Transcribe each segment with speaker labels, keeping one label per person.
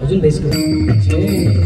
Speaker 1: अजून बेस कर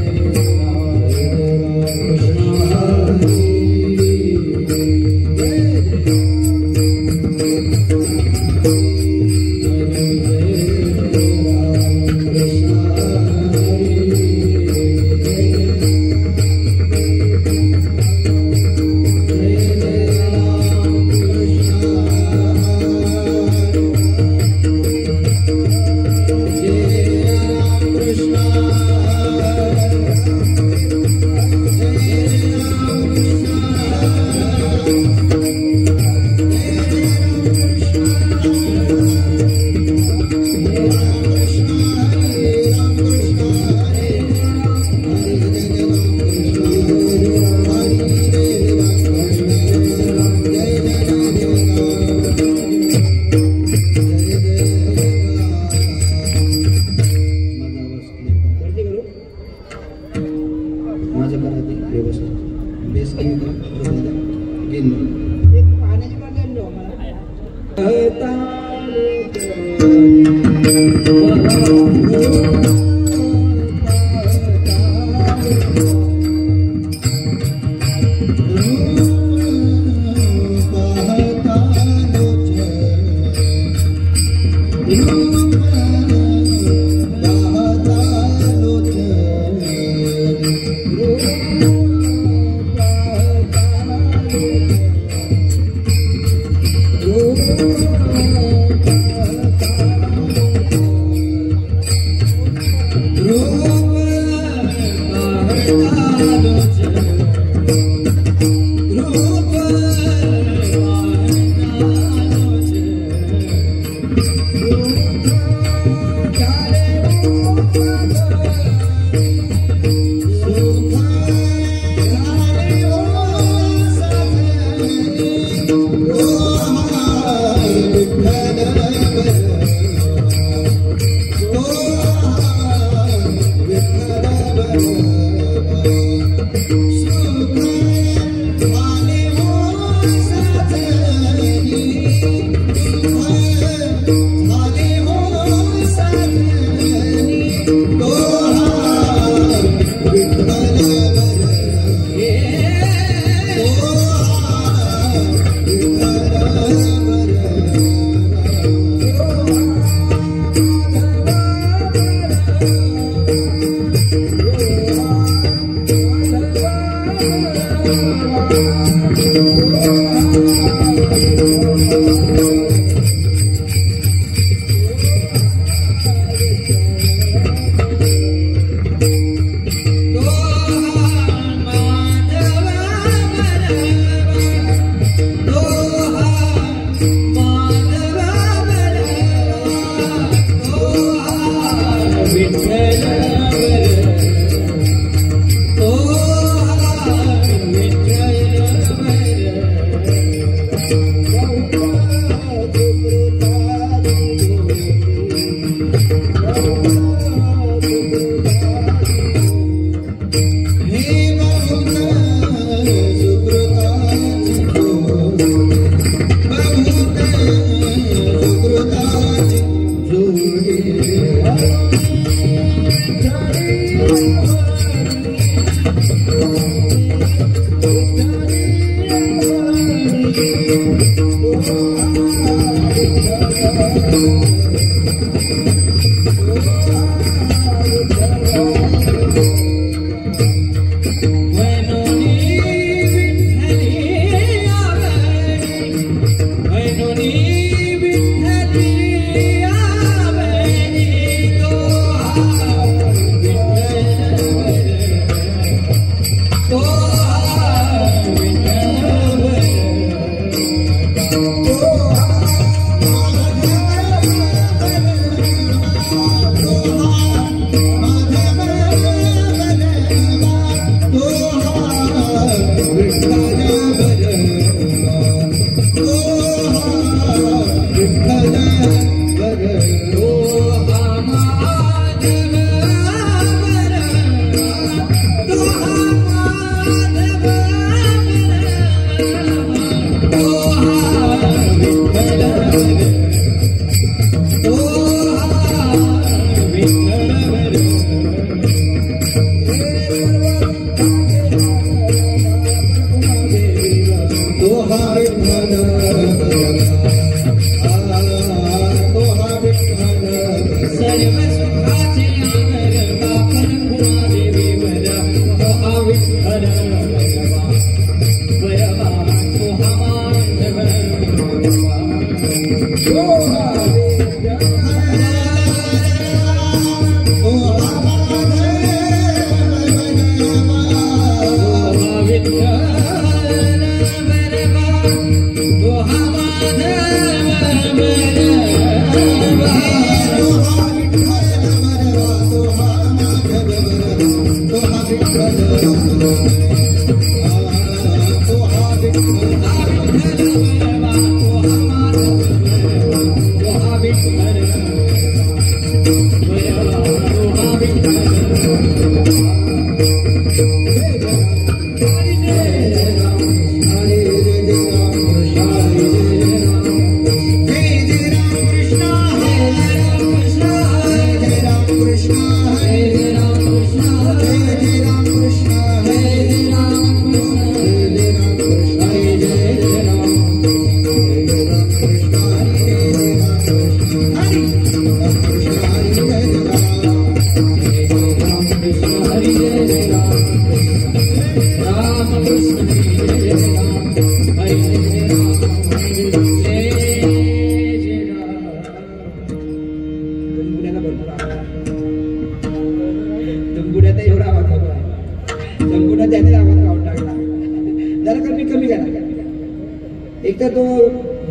Speaker 2: एक तर तो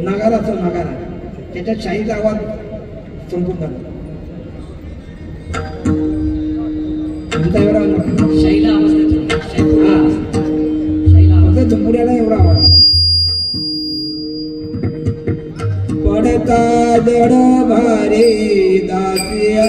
Speaker 2: नगाराचा नगारा त्याच्या शाहीचा आवाज संपून झाला.
Speaker 1: शाहीला आवाज
Speaker 2: फक्त झुंबुड्याला एवढा आवाज. पडता दड भारे दासिया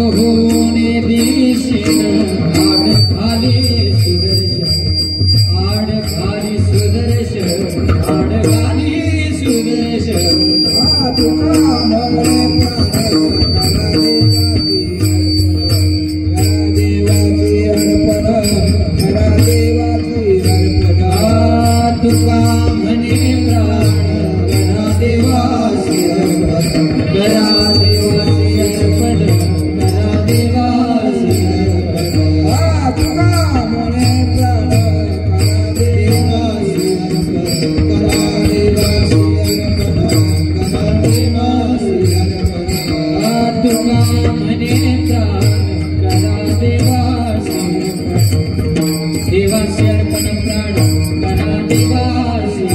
Speaker 1: Oh म्हणे प्राण करा देवासी देवासी अर्पण प्राण करा देवासी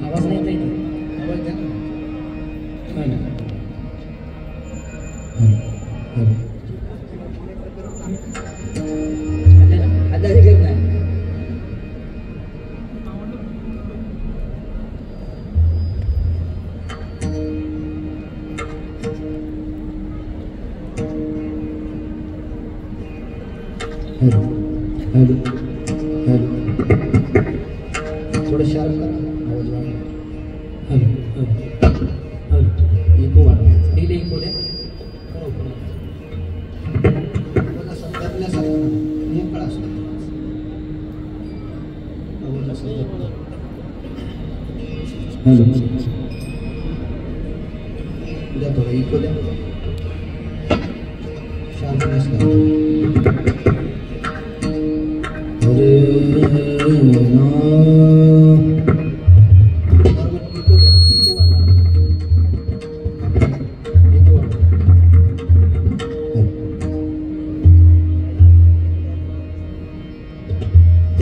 Speaker 1: आवाज नाही येत
Speaker 2: थोडं शार्प करा आवाज वाढवा.
Speaker 1: इको वाढवायचा डिले इको द्या
Speaker 2: हॅलो द्या थोडं इको द्या शार्पनेस करा.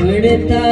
Speaker 1: पडता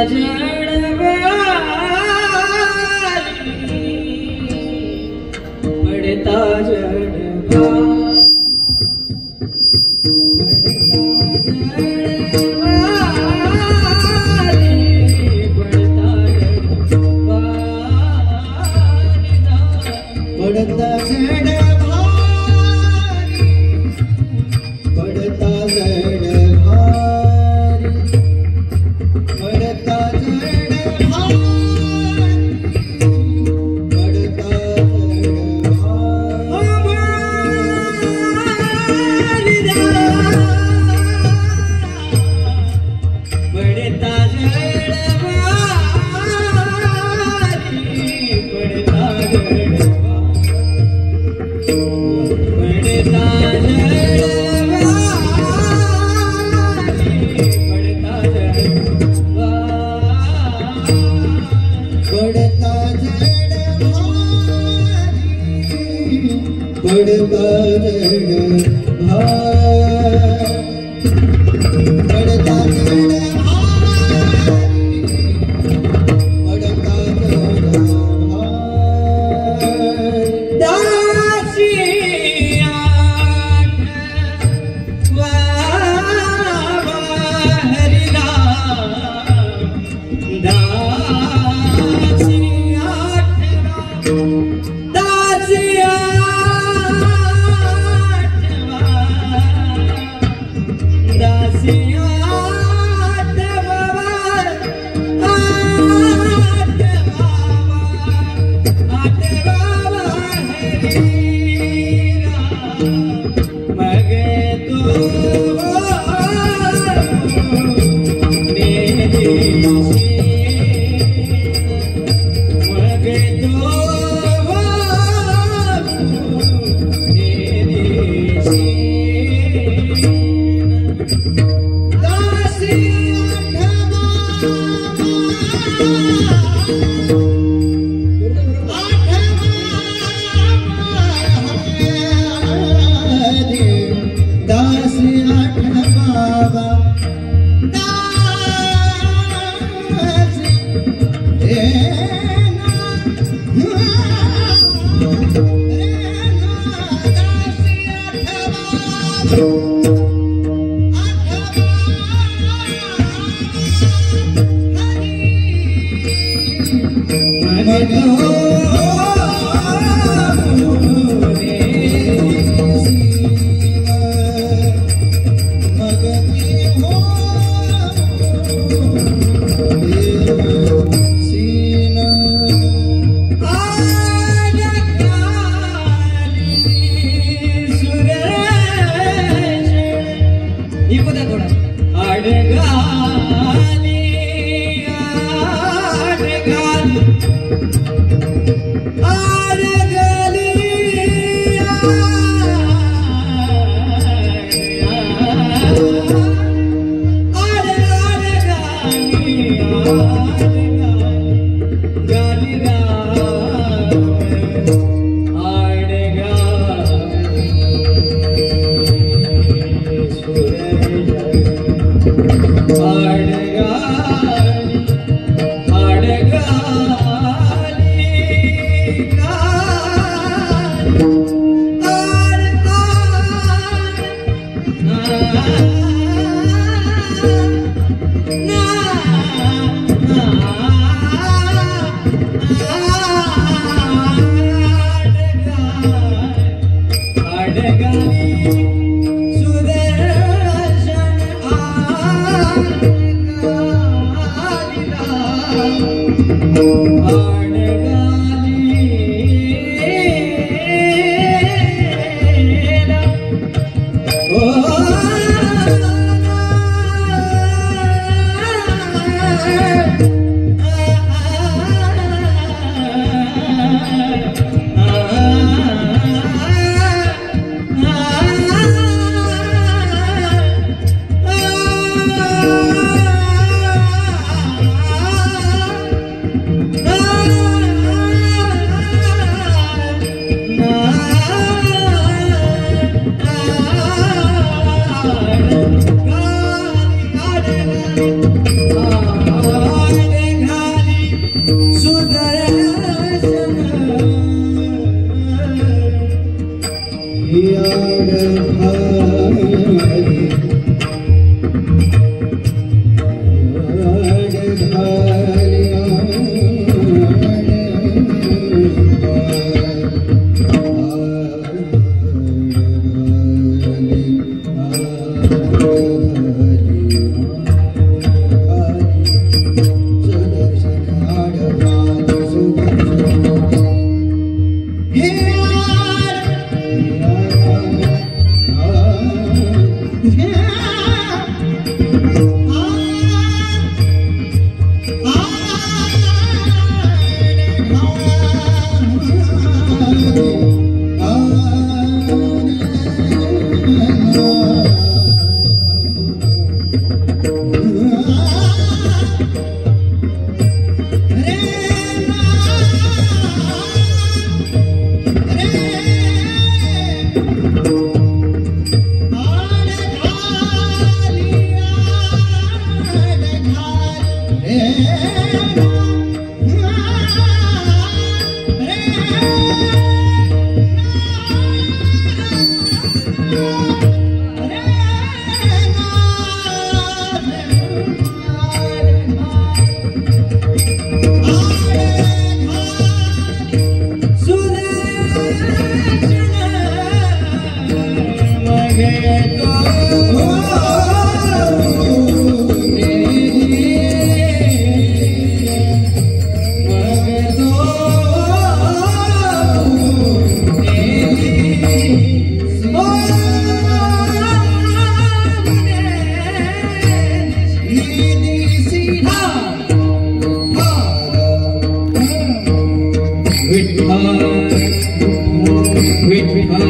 Speaker 1: विठ्ठल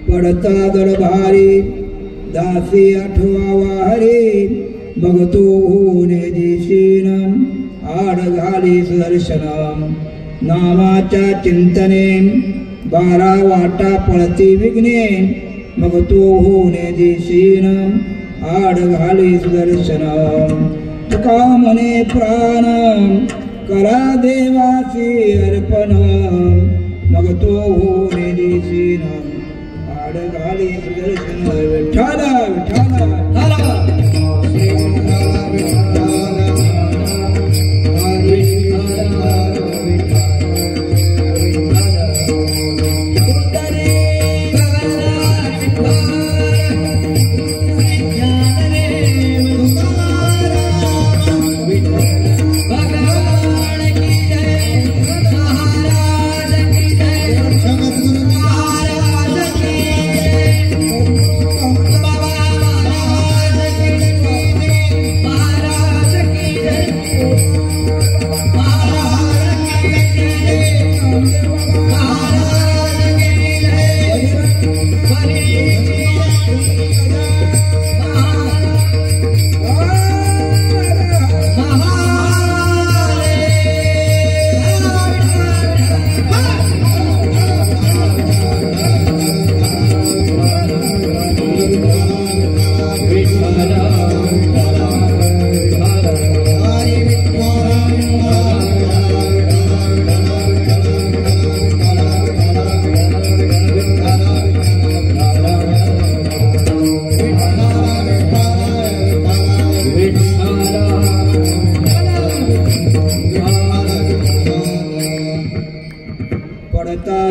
Speaker 2: पडता दरबारी दासी आठवावा हरी बघतो होणे दिशीन आड घाली सुदर्शनम नामाच्या चिंतने 12 वाटा पळती विघ्ने बघतो होणे दिशीन आड घाली सुदर्शनम तुका म्हणे प्राण करा देवासी अर्पण बघतो होणे दिशीन गाली सुदर्शन विठ्ठल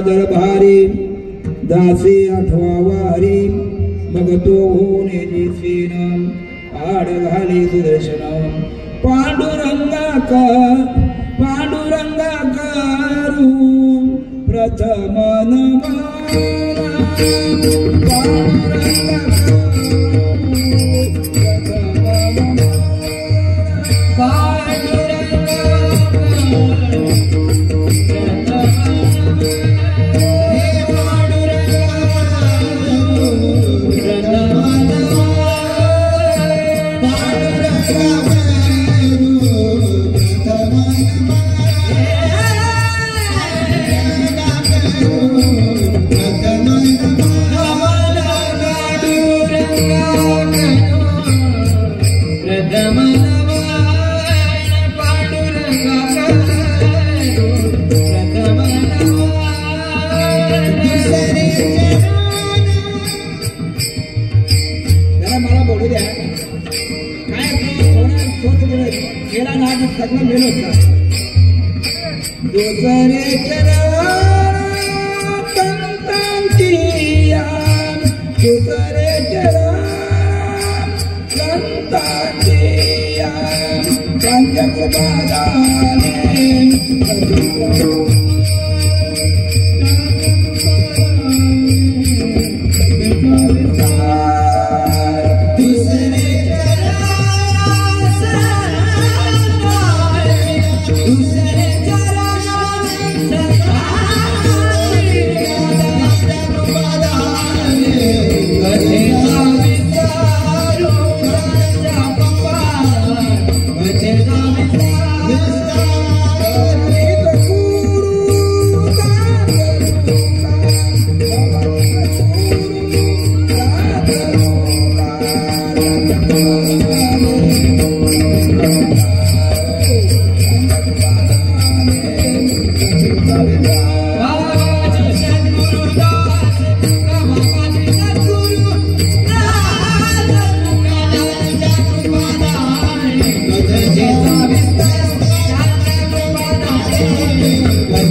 Speaker 2: दरबारी दासी आठवावा हरी बघतो होणे दिसीन आड घाली सुदर्शन पांडुरंगा करू प्रथम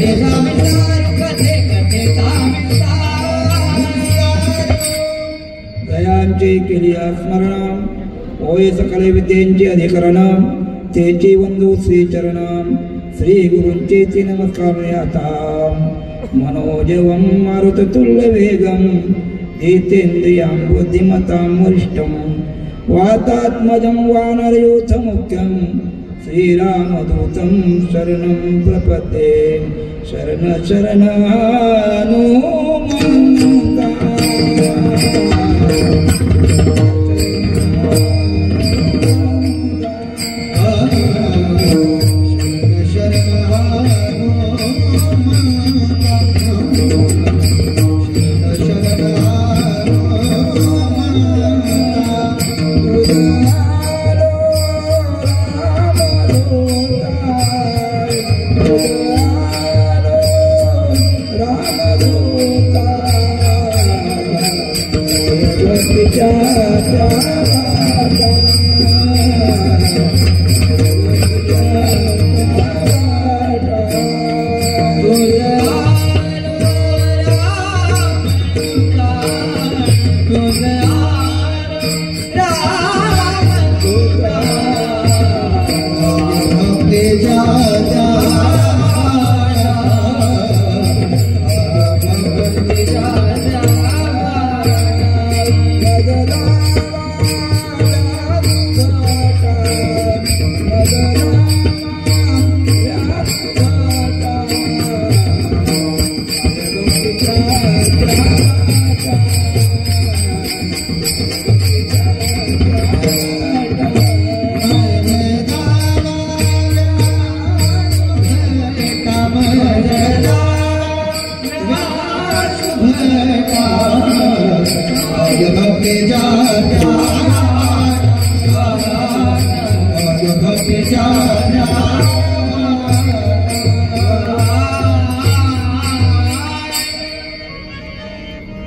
Speaker 2: नमन कथे केली स्मरण होय सकल विद्येंचे अधिकरण तेची वंदू श्रीचरण श्री गुरूंचे नमस्कार आता मनोजवं मारुततुल्य वेगं जितेन्द्रियां बुद्धिमतां वरिष्ठं वातात्मजं वानरयूथमुख्यं श्रीरामदूतं शरणं प्रपद्ये शरण शरणानुमन्ता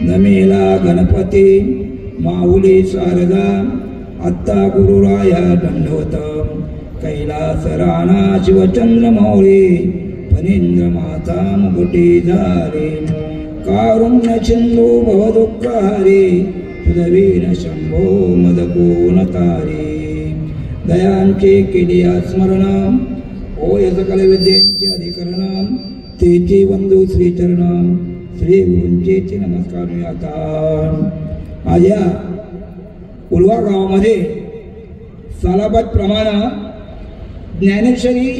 Speaker 2: नमेला गणपती माऊली शारदा आत्ता गुरुराया दंडवत कैलास राणा शिवचंद्रमौळी फणींद्र माता मुकुटी झाली कारुण्य सिंधू भवदुःखहारी सुधवीर शंभो मदकोन तारी दयांचे केली स्मरण होय सकल विद्येचे अधिकरण तेची वंदू श्रीचरण श्री गुरूंचे नमस्कार आता माझ्या उलवा गावामध्ये सालाबाद प्रमाणे ज्ञानेश्वरी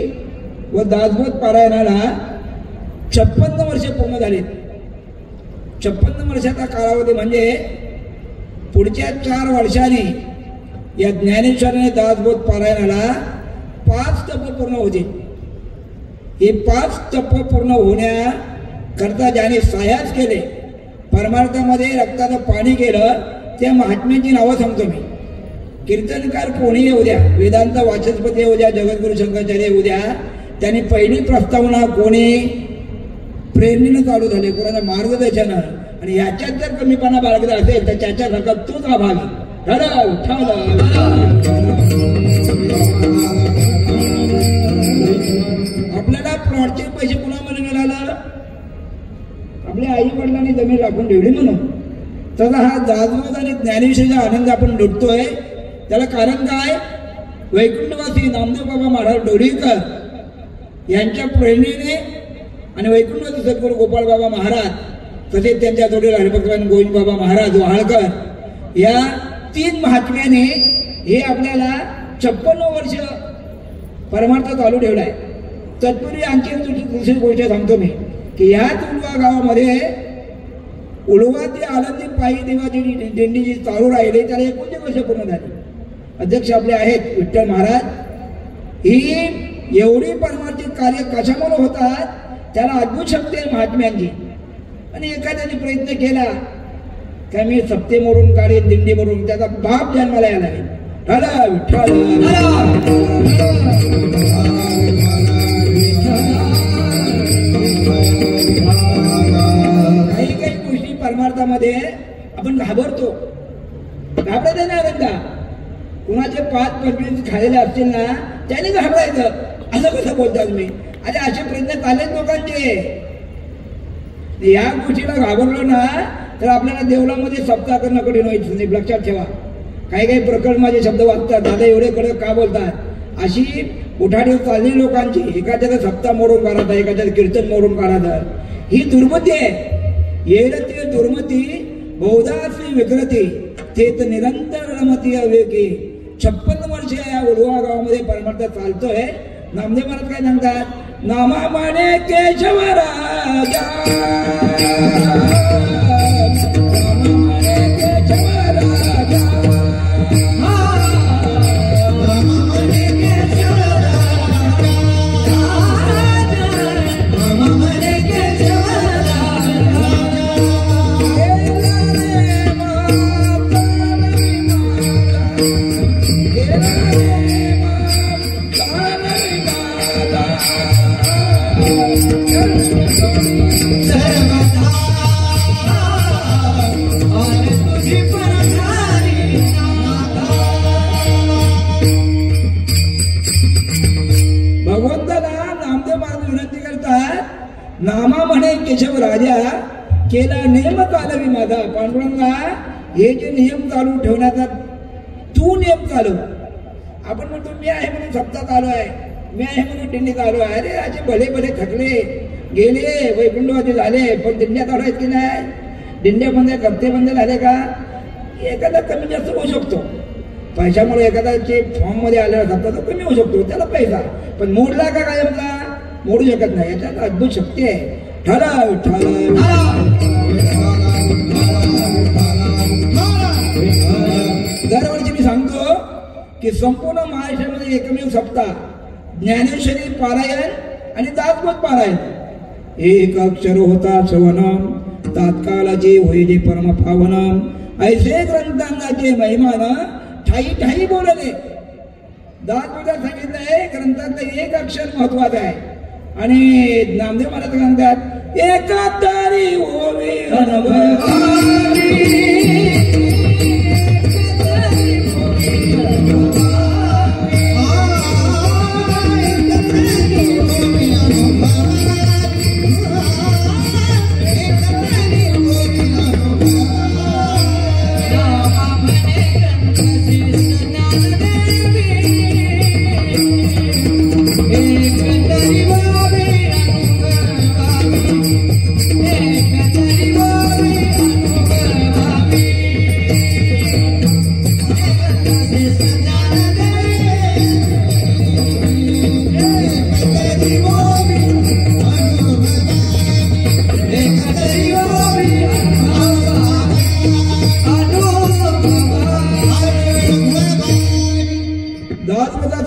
Speaker 2: व दासबोध पारायणाला 56 वर्षे पूर्ण झालीत. 56 वर्षाचा कालावधी म्हणजे पुढच्या 4 वर्षांनी या ज्ञानेश्वरीने दासबोध पारायणाला 5 टप्प पूर्ण होतील. हे 5 टप्प पूर्ण होण्याकरता ज्याने साह्यास केले, परमार्थामध्ये रक्ताचं पाणी केलं, त्या महात्म्यांची नावं सांगतो मी. कीर्तनकार कोणी येऊ द्या, वेदांत वाचस्पती येऊ द्या, जगद्गुरु शंकराचार्य येऊ द्या, त्यांनी पहिली प्रस्तावना कोणी प्रेरणेनं चालू झाले, कोणाचं मार्गदर्शनानं. आणि याच्यात जर कमीपणा बाळगला असेल तर त्याच्यासारखा तोच अभागी. आपल्याला प्लॉटचे पैसे कुणामध्ये मिळालं? आपल्या आई वडिलांनी जमीन राखून ठेवली म्हणून. तसा हा दासबोध आणि ज्ञानेश्वरीचा आनंद आपण लुटतोय. त्याला कारण काय? वैकुंठवासी नामदेव बाबा महाराज डोरीकर यांच्या प्रेरणेने आणि वैकुंठवासी सद्गुरू गोपाळ बाबा महाराज तसेच त्यांच्या जोडीला हरिभगवान गोविंद बाबा महाराज वाहाळकर या 3 महात्म्याने हे आपल्याला 56 वर्ष परमार्थ चालू ठेवला आहे. तत्पूर्वी आणखी दुसरी गोष्ट सांगतो मी की ह्याच उलवा गावामध्ये उलवा ते आनंदी पायी देवाची दिंडी जी चालू राहिली त्याला 19 वर्ष पूर्ण झाली. अध्यक्ष आपले आहेत विठ्ठल महाराज. ही एवढी परमार्थिक कार्य कशामुळे होतात त्याला अद्भुत शक्ती आहे महात्म्यांची. आणि एखाद्याने प्रयत्न केला काय मी सप्ते मोडून काढेन दिंडी मोडून, त्याचा बाप जन्माला यायला लागेल. विठ्ठल काही गोष्टी परमार्थामध्ये आपण घाबरतो. घाबरायचं नाही रंगा. कुणाचे 5-25 खालेले असतील ना त्याने घाबरायचं. असं कसं बोलता तुम्ही? अरे असे प्रयत्न चाललेत लोकांचे. या गोष्टीला घाबरलो ना तर आपल्याला देवळामध्ये सप्ताह करणं कठीण व्हायचं नाही. लक्षात ठेवा. काही काही प्रकरण माझे शब्द वाचतात, दादा एवढे कडक का बोलतात. अशी उठाठी चालली लोकांची. एखाद्याचा सप्ताह मोडून काढतात, एखाद्याचं कीर्तन मोडून काढतात. ही दुर्मती आहे. येरती दुर्मती बहुदासी विकृती तेत निरंतर रमती अवेकी. 56 वर्ष या उडवा गावामध्ये परमार्थ चालतोय. नामदेव महाराज काय सांगतात, नामा म्हणे केशव राजा, नामा म्हणे केशव राजा, नामा म्हणे केशव राजा, नामा म्हणे केशव नामा म्हणे केशव राजा केला नियम चालवी माझा. पांडुरंगा हे जे नियम चालू ठेवण्याचा तू नियम चालव. आपण म्हणतो मी आहे म्हणून सप्ताह चालू आहे, मी आहे म्हणून दिंडी चालू आहे. अरे असे भले भले थकले गेले वैकुंठवादी झाले, पण दिंड्या चालू आहेत की नाही? दिंड्या बंद करते बंद झाले का? एखादा कमी जास्त होऊ शकतो पैशामुळे. एखाद्याचे फॉर्म मध्ये आलेला सप्ताह तो कमी होऊ शकतो, त्याला पैसा. पण मोडला का कायमचा? मोडू शकत नाही. याच्यात अद्भुत शक्ती आहे. ठराव दरवर्षी मी सांगतो की संपूर्ण महाराष्ट्रामध्ये एकमेव सप्ताह ज्ञानेश्वरी पारायण आणि दासबोध पारायण. एक अक्षर होता श्रवणम तात्काळाचे होई जे परम पावनम. ऐसे ग्रंथांचे महिमान ठाई ठाई बोलले. दासबोधात सांगितलंय ग्रंथातलं एक अक्षर महत्वाचं आहे. आणि नामदेव महाराज सांगतात एकातारी ओवी अनुभवारी,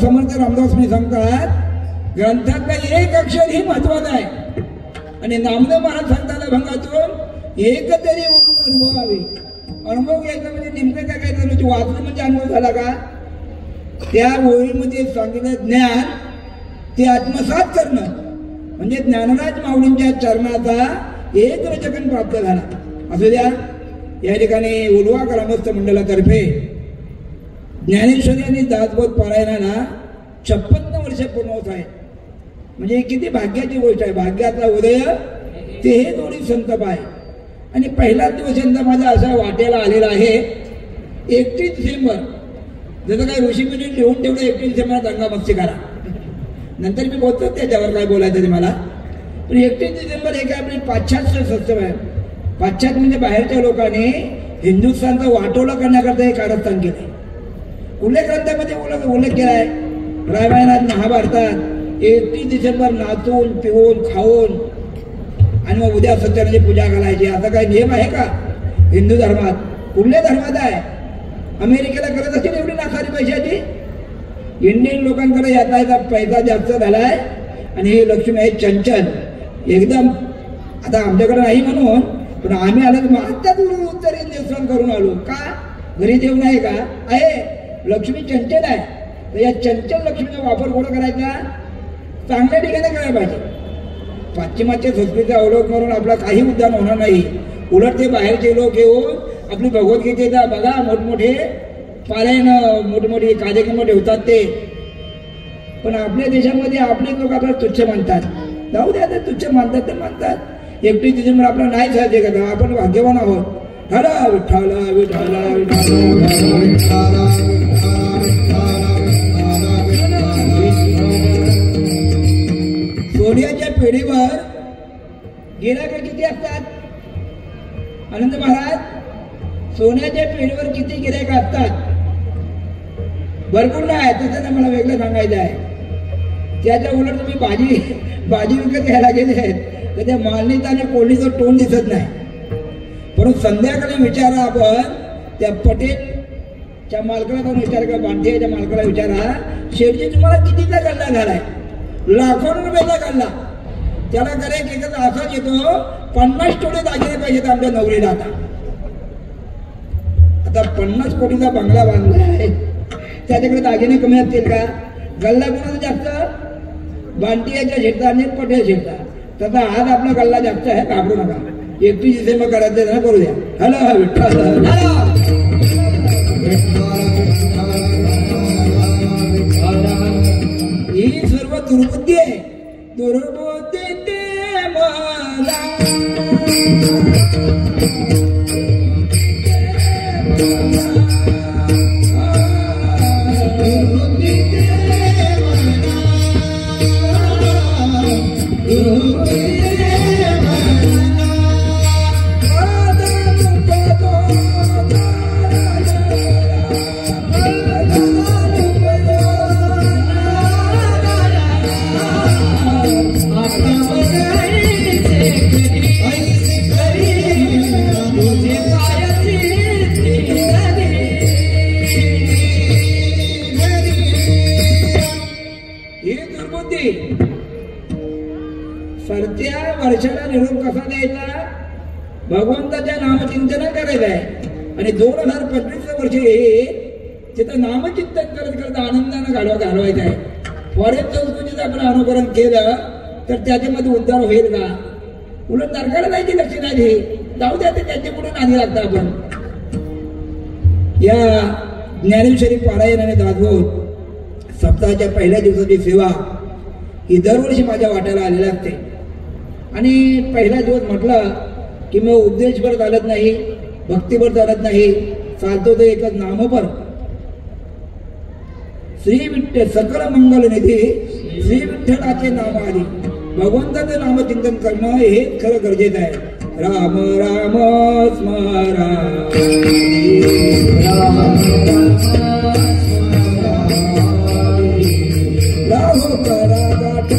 Speaker 2: समर्थ रामदासनी सांगतात ग्रंथातलं एक अक्षर ही महत्वाचं आहे. आणि नामदेव महाराज सांगतात भंगातून एक तरी अनुभवावी. अनुभव घ्यायचा म्हणजे नेमकं काय काय झालं? वाचलं म्हणजे अनुभव झाला का? त्या ओळीमध्ये सांगितलं ज्ञान ते आत्मसात करणं म्हणजे ज्ञानराज माऊलींच्या चरणाचा एक रचकन प्राप्त झाला. असू द्या. या ठिकाणी उलवा ग्रामस्थ मंडळातर्फे ज्ञानेश्वरी आणि दासबोध पारायणाला 56 वर्ष पूर्ण होत आहेत. म्हणजे किती भाग्याची गोष्ट आहे. भाग्याचा उदय ते हे दोन्ही संतप आहे. आणि पहिलाच दिवस यंदा माझा असा वाट्याला आलेला आहे 31 डिसेंबर. जसं काही ऋषीमुनी लिहून ठेवलं 31 डिसेंबर दंगामस्ती करा. नंतर मी बोलतो त्याच्यावर काय बोलायचं ते मला. पण 31 डिसेंबर हे काय आपली पाश्चात्य सत्सव आहे. पाश्चात्य म्हणजे बाहेरच्या लोकांनी हिंदुस्थानचं वाटोळं करण्याकरता हे कारस्थान केलंय. उल्लेख ग्रंथामध्ये उल्लेख केलाय. रामायणात महाभारतात 31 डिसेंबर नाचून पिऊन खाऊन आणि मग उद्या सत्यनारायणाची पूजा करायची असा काही नियम आहे का हिंदू धर्मात? कुठल्या धर्मात आहे? अमेरिकेला करत असेल एवढी नासारी पैशाची. इंडियन लोकांकडे याचा पैसा जास्त झालाय. आणि हे लक्ष्मी आहे चंचल एकदम. आता आमच्याकडे नाही म्हणून, पण आम्ही आलो तर आता दूर उत्तर हिंदुस्थान करून आलो का? घरी देव नाही का? आहे. लक्ष्मी चंचल आहे. तर या चंचल लक्ष्मीचा वापर कुठं करायचा? चांगल्या ठिकाणी करायला पाहिजे. पाश्चिमात्य संस्कृतीचा अवलोक करून आपला काही उद्यान होणार नाही. उलट ते बाहेरचे लोक येऊन आपली भगवद्गीतेचा बघा मोठमोठे पारायण मोठमोठे कार्यक्रम ठेवतात ते. पण आपल्या देशामध्ये आपले लोक आपल्याला तुच्छ मानतात. जाऊ द्या, तुच्छ मानतात तर मानतात. 31 डिसेंबर आपला नाही साजरे करतात. आपण भाग्यवान आहोत. हर विठ्ठल विठ्ठल विठ्ठल सोन्याच्या पेढीवर गिऱ्हाईक किती असतात? आनंद महाराज, सोन्याच्या पेढीवर किती गिऱ्हाईक असतात? भरपूर नाही. तसं मला वेगळं सांगायचं आहे. त्याच्या उलट तुम्ही भाजी विकत घ्यायला गेले तर त्या मालनीचं आणि कोळणीचं तोंड दिसत नाही. परंतु संध्याकाळी विचारा आपण त्या पटेलच्या मालकाला जाऊन विचार करा, बांधेच्या मालकाला विचारा, शेठजी तुम्हाला कितीचा गल्ला झालाय? लाखो रुपयाचा गल्ला. त्याला गिऱ्हाईक एकच असाच येतो, 50 तोळे दागिने पाहिजेत आमच्या नवरीला. आता 50 कोटीचा बंगला बांधलाय, त्याच्याकडे दागिने कमी असतील का? गल्ला कोणाचा जास्त? बांटियाच्या शेटचा आणि पटेल शेटचा. तसा आज आपला गल्ला जास्त आहे, घाबरू नका. एकटीची सेवा करायचं ना, करू द्या. हॅलो विठ्ठल. ही सर्व दुर्बुद्धी आहे. दुर्बुद्धी ते मला सरत्या वर्षाला निरोप कसा द्यायचा? भगवंताच्या नामचिंतन करायचं आहे. आणि 2025 वर्ष हे तिथं नामचिंतन करत करत आनंदानं घालवायचं आहे. फॉरेन संस्कृतीचं आपण अनुकरण केलं तर त्याच्यामध्ये उद्धार होईल का? उलट नरकाला जायची लक्षण आली. जाऊ द्या, तर त्यांच्या पुढे नादी लागतं. आपण या ज्ञानेश्वरी पारायण आणि दासबोध सप्ताहाच्या पहिल्या दिवसाची सेवा ही दरवर्षी माझ्या वाट्याला आलेली असते. आणि पहिला दिवस म्हटलं की मग उपदेशभर चालत नाही, भक्तीभर चालत नाही, चालतो तर एकच नामपर. श्री विठ्ठल सकल मंगल निधी श्री विठ्ठलाचे नाम आली. भगवंताचं नामचिंतन करणं हे खरं गरजेचं आहे. राम राम स्मरा राहो करा गाठ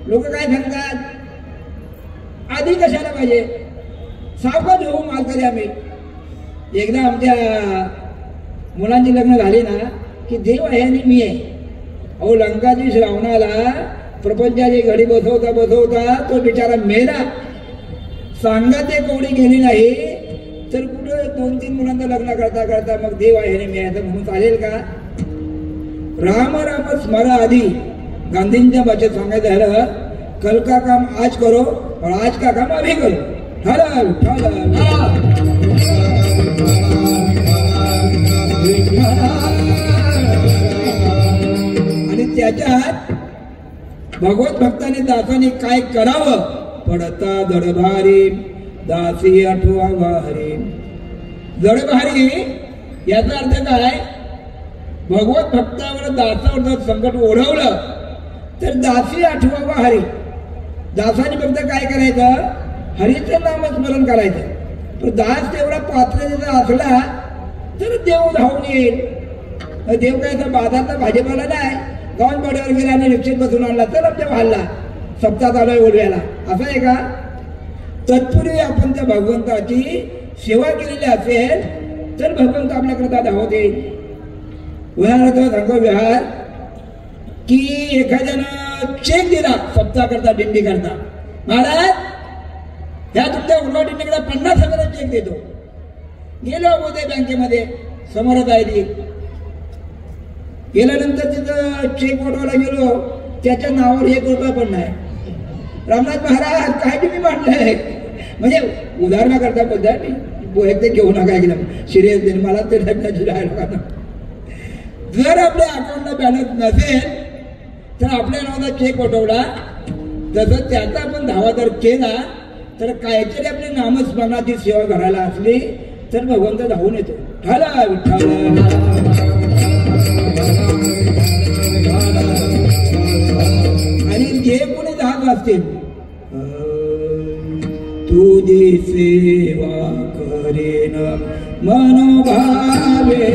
Speaker 2: लोक काय सांगतात? आधी कशाला पाहिजे? सावकाश होऊ मालकरी आम्ही. एकदा आमच्या मुलांची लग्न झाली ना की देव आहे आणि मी आहे. अहो लंकाची श्रावणाला प्रपंचाची घडी बसवता तो बिचारा मेला. सांगा ते कोणी गेली नाही तर कुठं 2-3 मुलांचं लग्न करता करता मग देव आहे आणि मी आहे तर म्हणून चालेल का? राम राम स्मरा आधी. गांधींच्या भाषेत सांगायचं झालं, कल का काम आज करो और आज का काम अभी करो. आणि त्याच्यात भगवत भक्ताने दासाने काय करावं? पडता दडभारी दासी आठवा वाहरी. दडभारी याचा अर्थ काय? भगवत भक्तावर दासावर जर संकट ओढवलं तर दासी आठवावा हरी. दासाने फक्त काय करायचं? हरीचं नामस्मरण करायचं. पण दास तेवढा पात्रतेचा असला तर देव धावून येईल. देव काय तर बाजारचा भाजीपाला नाही, गावनपाड्यावर गेला आणि रिक्षेत बसून आणला तर आमच्या भालला सप्ताह चालू आहे ओढव्याला, असं आहे का? तत्पूर्वी आपण त्या भगवंताची सेवा केलेली असेल तर भगवंत आपल्याकरता धावत येईल. उदाहरणार्थ सांगतो, विहार की एखाद्यानं चेक दिला सप्ताह करता दिंडी करता, महाराज ह्या तुमच्या उलवा दिंडीकडे 50,000 चेक देतो. गेलो होते बँकेमध्ये, समोरच आहे ती. गेल्यानंतर तिथं चेक वाटवायला गेलो, त्याच्या नावावर 1 रुपया पण नाही. रामनाथ महाराज काय तुम्ही मांडलंय, म्हणजे उदाहरणाकरता पद्धत एक ते घेऊ नका एकदम सिरियस देणे, मला ते लग्नाची राहायला. जर आपल्या अकाउंटला बॅलन्स नसेल तर आपल्या नावाचा चेक वटवला, तसं त्याचा आपण धावा जर केला तर काहीतरी आपली नामस्मरणाची सेवा करायला असली तर भगवंत धावून येतो. ठाला विठ्ठल. आणि जे कोणी धावत असतील, तुझी सेवा करेन मनोभावे,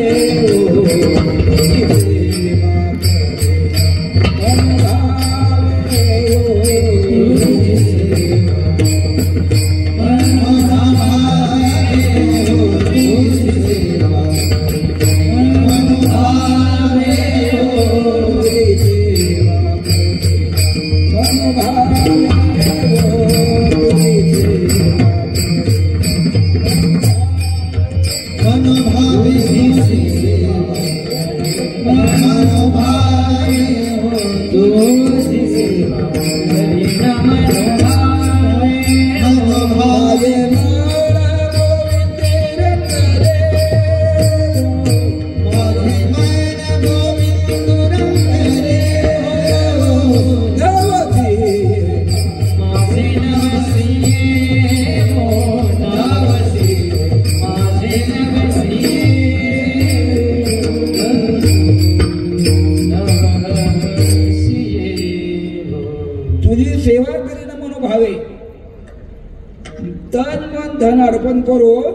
Speaker 2: धन अर्पण करून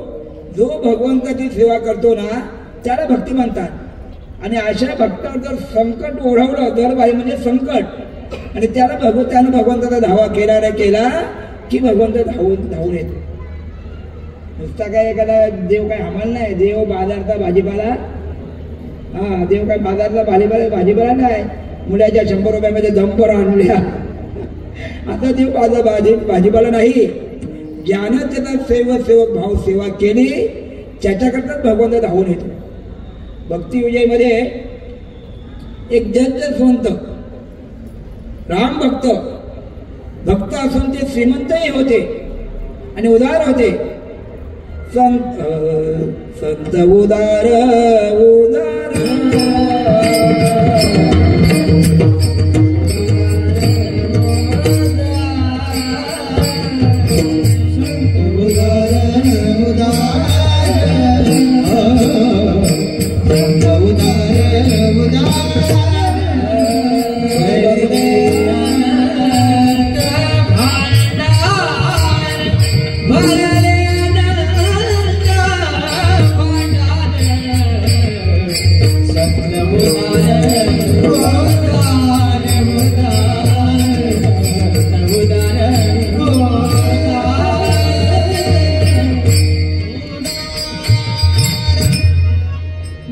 Speaker 2: जो भगवंताची सेवा करतो ना त्याला भक्ती म्हणतात. आणि अशा भक्तावर जर संकट ओढवलं, दर बाई म्हणजे संकट, आणि त्याला त्यानं भगवंताचा धावा केला नाही केला की भगवंत धावून येतो. नुसता काय एखादा देव काय आम्हाला नाही, देव बाजारचा भाजीपाला, हा देव काय बाजारचा भाजीपाला नाही. मुलाच्या 100 रुपयामध्ये जंपर आणल्या, आता देव भाजीपाला नाही. ज्यानं त्याचा सेवक भाव सेवा केली त्याच्याकरताच भगवंत धावून येतो. भक्ती विजयमध्ये एक जगवंत राम भक्त असून ते श्रीमंतही होते आणि उदार होते. संत उदार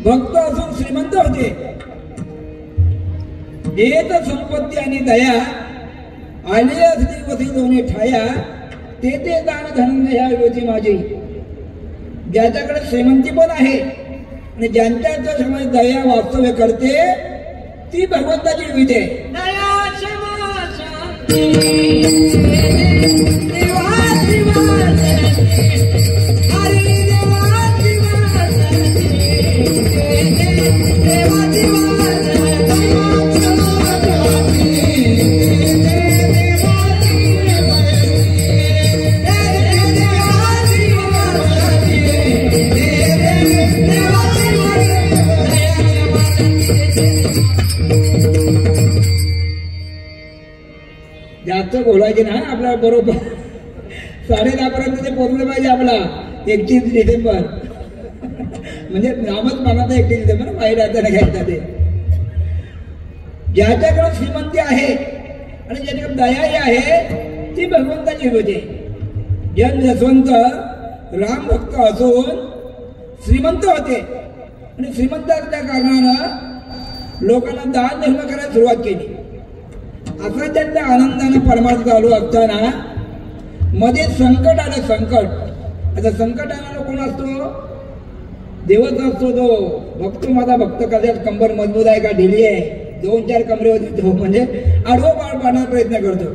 Speaker 2: भक्त असून श्रीमंत होते. येत संपत्ती आणि दया आले असली वसी दोन्ही ठाया, ते दान धनंजय ह्या योजी माझी. ज्याच्याकडे श्रीमंती पण आहे आणि ज्यांच्या समाज दया वास्तव्य करते ती भगवंताची विद्या आहे. जास्त बोलायचे ना आपल्याला, बरोबर 10:30 पर्यंत ते पोहोचलं पाहिजे आपला. 31 डिसेंबर म्हणजे नामच मानाचा 31 डिसेंबर बाहेर आता घ्यायचा. ते ज्याच्याकडे श्रीमंती आहे आणि ज्याच्याकडे दयाही आहे ती भगवंताची होते. जन जसवंत राम भक्त असून श्रीमंत होते आणि श्रीमंत असल्या कारणानं लोकांना दान धर्म करायला सुरुवात केली. असं त्यांच्या आनंदानं परमार्थ चालू असताना मध्ये संकट आलं. संकट, आता संकट आणायला कोण असतो? देवच असतो. तो बघतो माझा भक्त कशात कंबर मजबूत आहे का ढिली आहे, 2-4 कमरे होते तो म्हणजे आडवं पाड पाडण्याचा प्रयत्न करतो.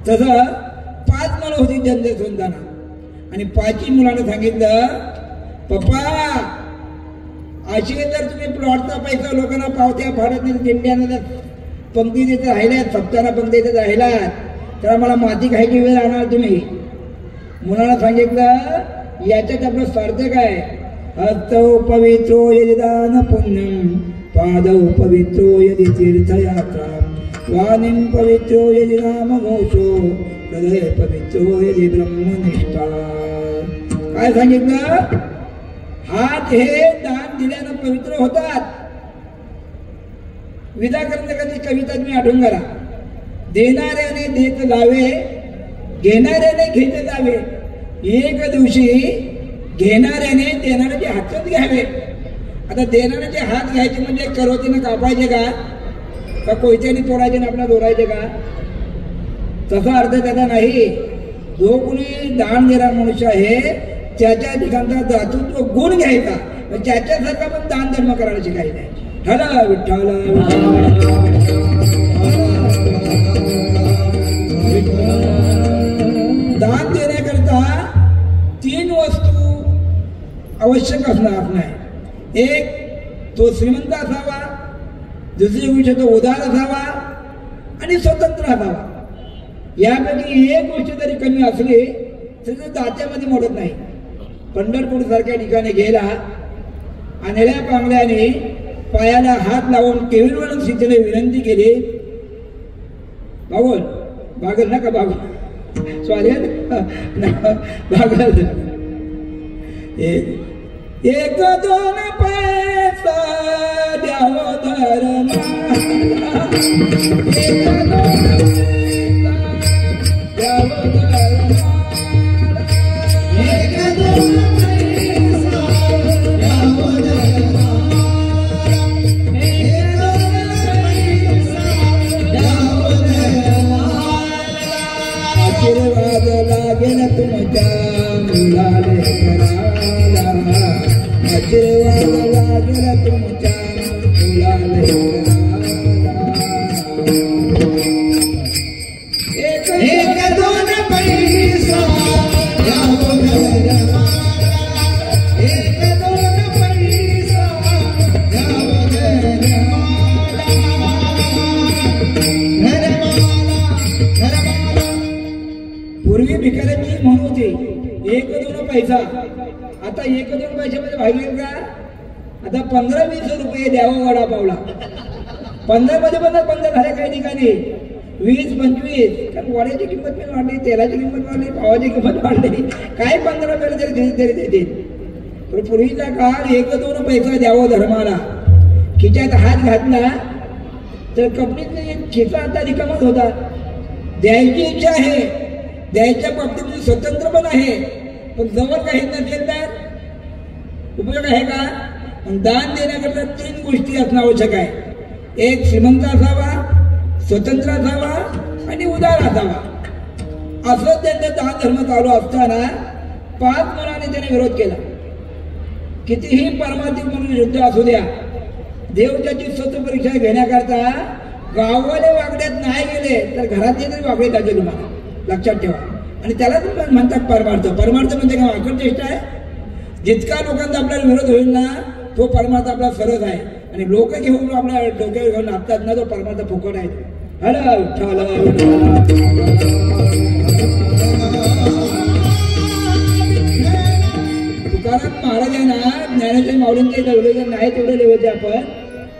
Speaker 2: तसं 5 मुलं होती जन्मसंताना आणि 5ही मुलानं सांगितलं, पप्पा अशी जर तुम्ही प्लॉटचा पैसा लोकांना पावत्या फाडत नाही, दिंड्यानं पंक्ती देत राहिल्यात, सप्ताना पंक्ती देत राहिल्यात, तर आम्हाला माती खायची वेळ आणणार तुम्ही. मुलाला सांगितलं याच्यात आपलं सार्थक आहे. हस्तौ पवित्रो यदि दान पुण्यम, पादौ पवित्रो यदि तीर्थयात्रा, वाणीं पवित्रो यदि नामघोषो, हृदय पवित्रो यदि ब्रह्मनिष्ठा. काय सांगितलं? हात हे दान दिल्यानं पवित्र होतात. विदा करण्याची कविता तुम्ही आठवून करा. देणाऱ्याने देत जावे, घेणाऱ्याने घेत जावे. एक दिवशी घेणाऱ्याने देणाऱ्याचे हातच घ्यावे. आता देणाऱ्याचे हात घ्यायचे म्हणजे करवतीनं कापायचे का कोयत्याने तोडायचे ना आपल्याला दोरायचे का? तसा अर्थ त्याचा नाही. जो कोणी दान देणारा मनुष्य आहे त्याच्या ठिकाणचा दातृत्व गुण घ्यायचा, त्याच्यासारखा पण दान धर्म करायला शिकायचं. ठला विठ्ठल दान देण्याकरता 3 वस्तू आवश्यक असणार नाही. एक, तो श्रीमंत असावा. दुसरी गोष्ट तो उदार असावा आणि स्वतंत्र असावा. यापैकी एक गोष्ट जरी कमी असली तरी दात्यामध्ये मोडत नाही. पंढरपूर सारख्या ठिकाणी गेला, आंधळ्या पांगळ्याने पायाला हात लावून केविलवरून सीतेने विनंती केली, बागल बागल नका बागल स्वागत बागल. एक 2 पैसा द्यावं धर्मा, 1 2 द्यावं धर्मा, 1 2 आशीर्वाद लागेल तुमच्या मुलाले कराला, आशीर्वाद लागेल तुमच्या मुलाले कराला. 1 2 पैसा द्यावं धर्मा, 1 2 पैसा द्यावं धर्मा. पूर्वी भिकाऱ्यांची म्हण होती 1 2 पैसा. आता 1 2 पैशामध्ये भागले का? आता 15-20 रुपये द्यावं वडापावला. 15 मध्ये 15 झाले काही ठिकाणी, 20-25. कारण वड्याची किंमत पण वाढली, तेलाची किंमत वाढली, पावाची किंमत वाढली. काय 15 रुपयाला तरी देतील. पण पूर्वीचा काळ 1 2 पैसा द्यावं धर्माला. खिच्यात हात घातला तर कपडीत एक खिसा आता रिकामच होता. द्यायची इच्छा आहे, द्यायच्या बाबतीत स्वतंत्र पण आहे, पण जवळ काही नसेल तर उपयोग आहे का? दान देण्याकरता 3 गोष्टी असणं आवश्यक आहे. एक, श्रीमंत असावा, स्वतंत्र असावा आणि उदार असावा. असं त्यांचा दान धर्म चालू असताना 5 मुलांनी त्याने विरोध केला. कितीही परमार्थिक म्हणून युद्ध असू द्या, देवताची स्वतः परीक्षा घेण्याकरता गाववाले वागड्यात नाही गेले तर घरातले तरी वागडे जाते तुम्हाला, लक्षात ठेवा. आणि त्याला म्हणतात परमार्थ. परमार्थ म्हणजे काय? वाकड चेष्टा आहे. जितका लोकांचा आपल्याला विरोध होईल ना तो परमार्थ आपला सरस आहे. आणि लोक घेऊन आपल्या डोक्यावर घेऊन नाचतात ना, तो परमार्थ फुकट आहे. तुकाराम महाराजांना ज्ञानेश्वर माऊलींचे दौले नाही तेवढे लेवते आपण,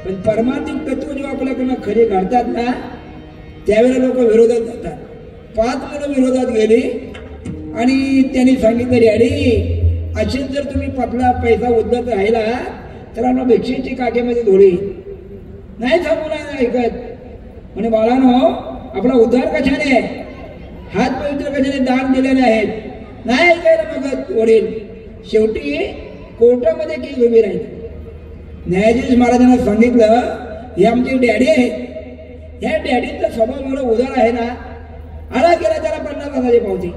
Speaker 2: पण परमार्थिक तत्व जेव्हा आपल्याकडनं खरे काढतात ना त्यावेळेला लोक विरोधात जातात. 5 मुलं विरोधात गेली आणि त्यांनी सांगितलं, डॅडी असेच जर तुम्ही पतला पैसा उद्धत राहिला तर आम्हाला भिक्षेची काखेमध्ये धुळी नाही. सांगू नाही ऐकत. म्हणजे बाळांनो, आपला उद्धार कशाने आहे? हात पवित्र कशाने दान दिलेले आहेत. नाही ऐकायला मगत वडील. शेवटी कोर्टामध्ये केस उभी राहिली. न्यायाधीश महाराजांना सांगितलं, हे आमचे डॅडी आहेत. ह्या डॅडींचा स्वभाव मला उदार आहे ना. आला गेला त्याला 50,000 पावती.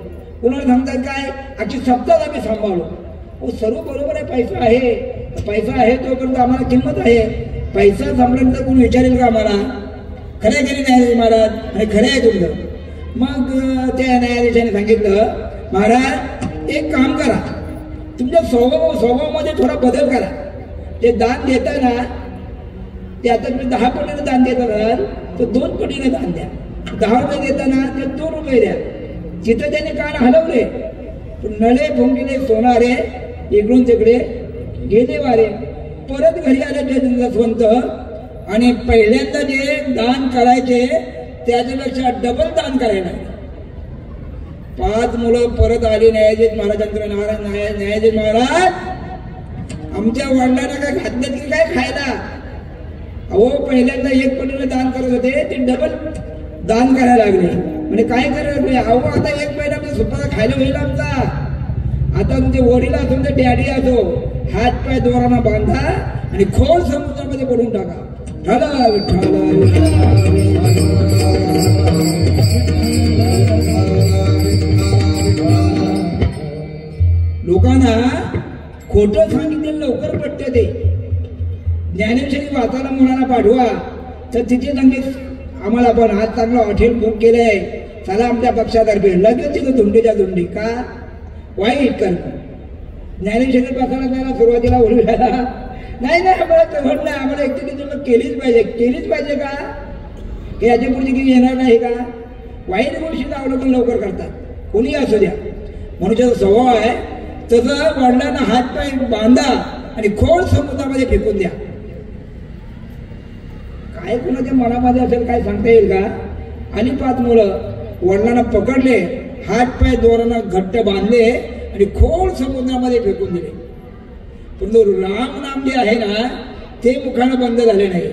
Speaker 2: कुणाला सांगतात काय आजची सप्ताह आम्ही सांभाळू. सर्व बरोबर आहे. पैसा आहे तोपर्यंत आम्हाला किंमत आहे. पैसा संपल्यानंतर कोण विचारेल का आम्हाला खरं केली न्यायाधीश महाराज आणि खरं आहे तुमचं. मग त्या न्यायाधीशाने सांगितलं महाराज एक काम करा तुमच्या स्वभावामध्ये थोडा बदल करा. ते दान देताना ते आता तुम्ही 10 पटीने दान देत असाल तर 2 पटीने दान द्या. 10 रुपये देताना ते 2 रुपये द्या. तिथं त्याने कान हलवले नळे भुंगिले सोनारे इकडून तिकडे गेले वारे. परत घरी आले ते जसवंत आणि पहिल्यांदा जे दान करायचे त्याच्यापेक्षा डबल दान करायला. 5 मुलं परत आली न्यायाधीश महाराजांकडे. न्यायाधीश महाराज आमच्या वडिलांना काय घातलं की काय खायला. अहो पहिल्यांदा 1 पटीने दान करत होते ते डबल दान करायला लागले. म्हणजे काय करायला लागले. अहो आता 1 महिना म्हणजे स्वतःला खायला होईल आमचा. आता तुमचे वडील असो तुमचे डॅडी असो हात पाय दोरांना बांधा आणि खोल समुद्रामध्ये पडून टाका. लोकांना खोटं सांगितलं लवकर पटते ते. ज्ञानेश्वरी वाचायला मुलांना पाठवा तर तिथे सांगित आम्हाला पण आज चांगलं हॉटेल बुक केलंय चला आमच्या पक्षातर्फे. लगेच तिथं धुंडीच्या धुंडी का वाईट करतो. ज्ञानेश्वरी वाचायला जायला सुरुवातीला उलव्याला नाही आम्हाला तेवढ नाही आम्हाला एकटी केलीच पाहिजे का हे याच्या पुढची किती येणार नाही का. वाईट गोष्टीचं अवलंबन लवकर करतात कोणी असू द्या. मनुष्याचा स्वभाव आहे तसं वडिलांना हात पाय बांधा आणि खोल समुद्रामध्ये फेकून द्या. काय कुणाच्या मनामध्ये असेल काय सांगता येईल का. आणि 5 मुलं वडिलांना पकडले हात पाय दोरांना घट्ट बांधले आणि खोल समुद्रामध्ये फेकून दिले. परंतु राम नाम जे आहे ना ते मुखानं बंद झाले नाही.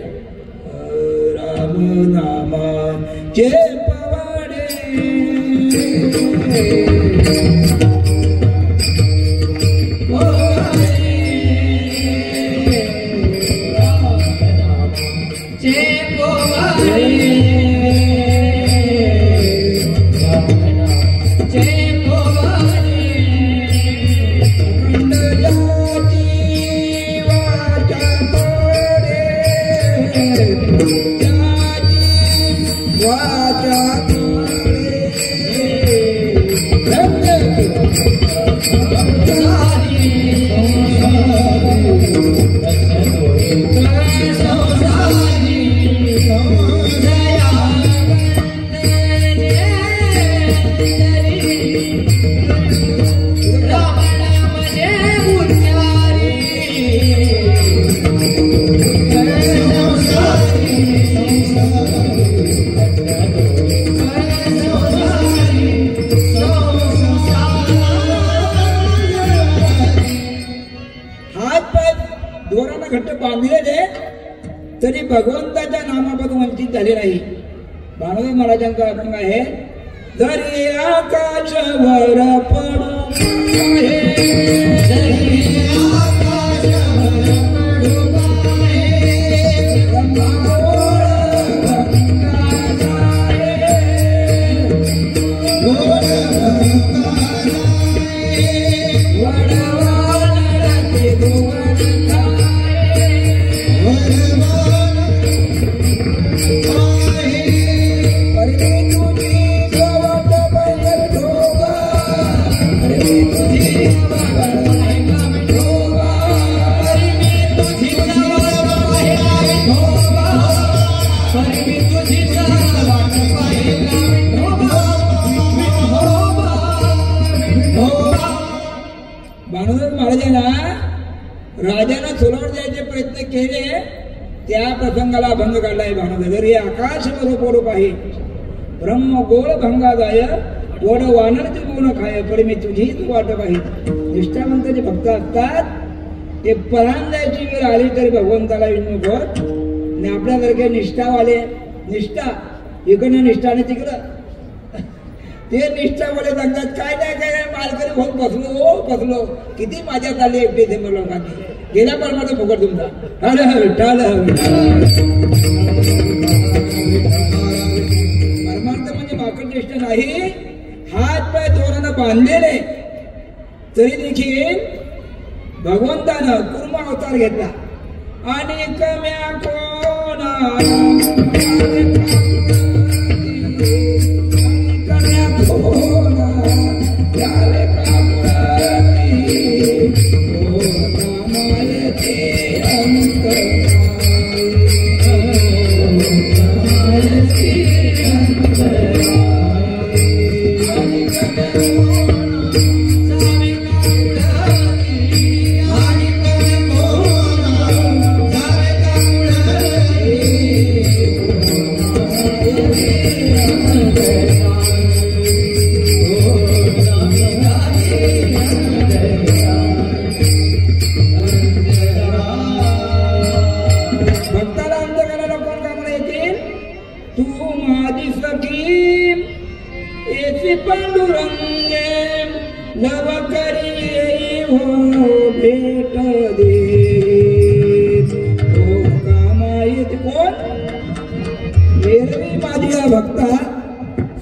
Speaker 2: राम नामाचे पवाडे तरी भगवंताच्या नामापासून वंचित झाले नाही. भानुदास महाराजांचा अभंग आहे जरी आकाशवर पडू भानुदास महाराजांना राजांना सोलावर द्यायचे प्रयत्न केले त्या प्रसंगाला भंग काढलाय भानुदास. जरी आकाश बरोबर पाहि ब्रह्म गोळ भंगा जाय वड वानरचे गुण खाय परी मी तुझीच वाट पाहिजे. निष्ठावंताचे भक्त असतात ते परान द्यायची वेळ आली तरी भगवंताला विनमुख होत आणि आपल्यासारखे निष्ठावाले निष्ठा इकडनं निष्ठा आणि तिकडं ते निष्ठावाले सांगतात काय नाही काय मालकरी होत बसलो किती माझ्या चालली एकटी ते लोकांनी गेला परमाचा फुकट तुमचा. अरे विठ्ठल परमार्थ म्हणजे माकड ज्येष्ठ नाही. हात पाय दोरानं बांधलेले तरी देखील भगवंतानं कुर्म अवतार घेतला. आणि कम्या कोणा पांडुरंगे लव करी हो भेट दे हो कामायत कोण एरवी माझ्या भक्ता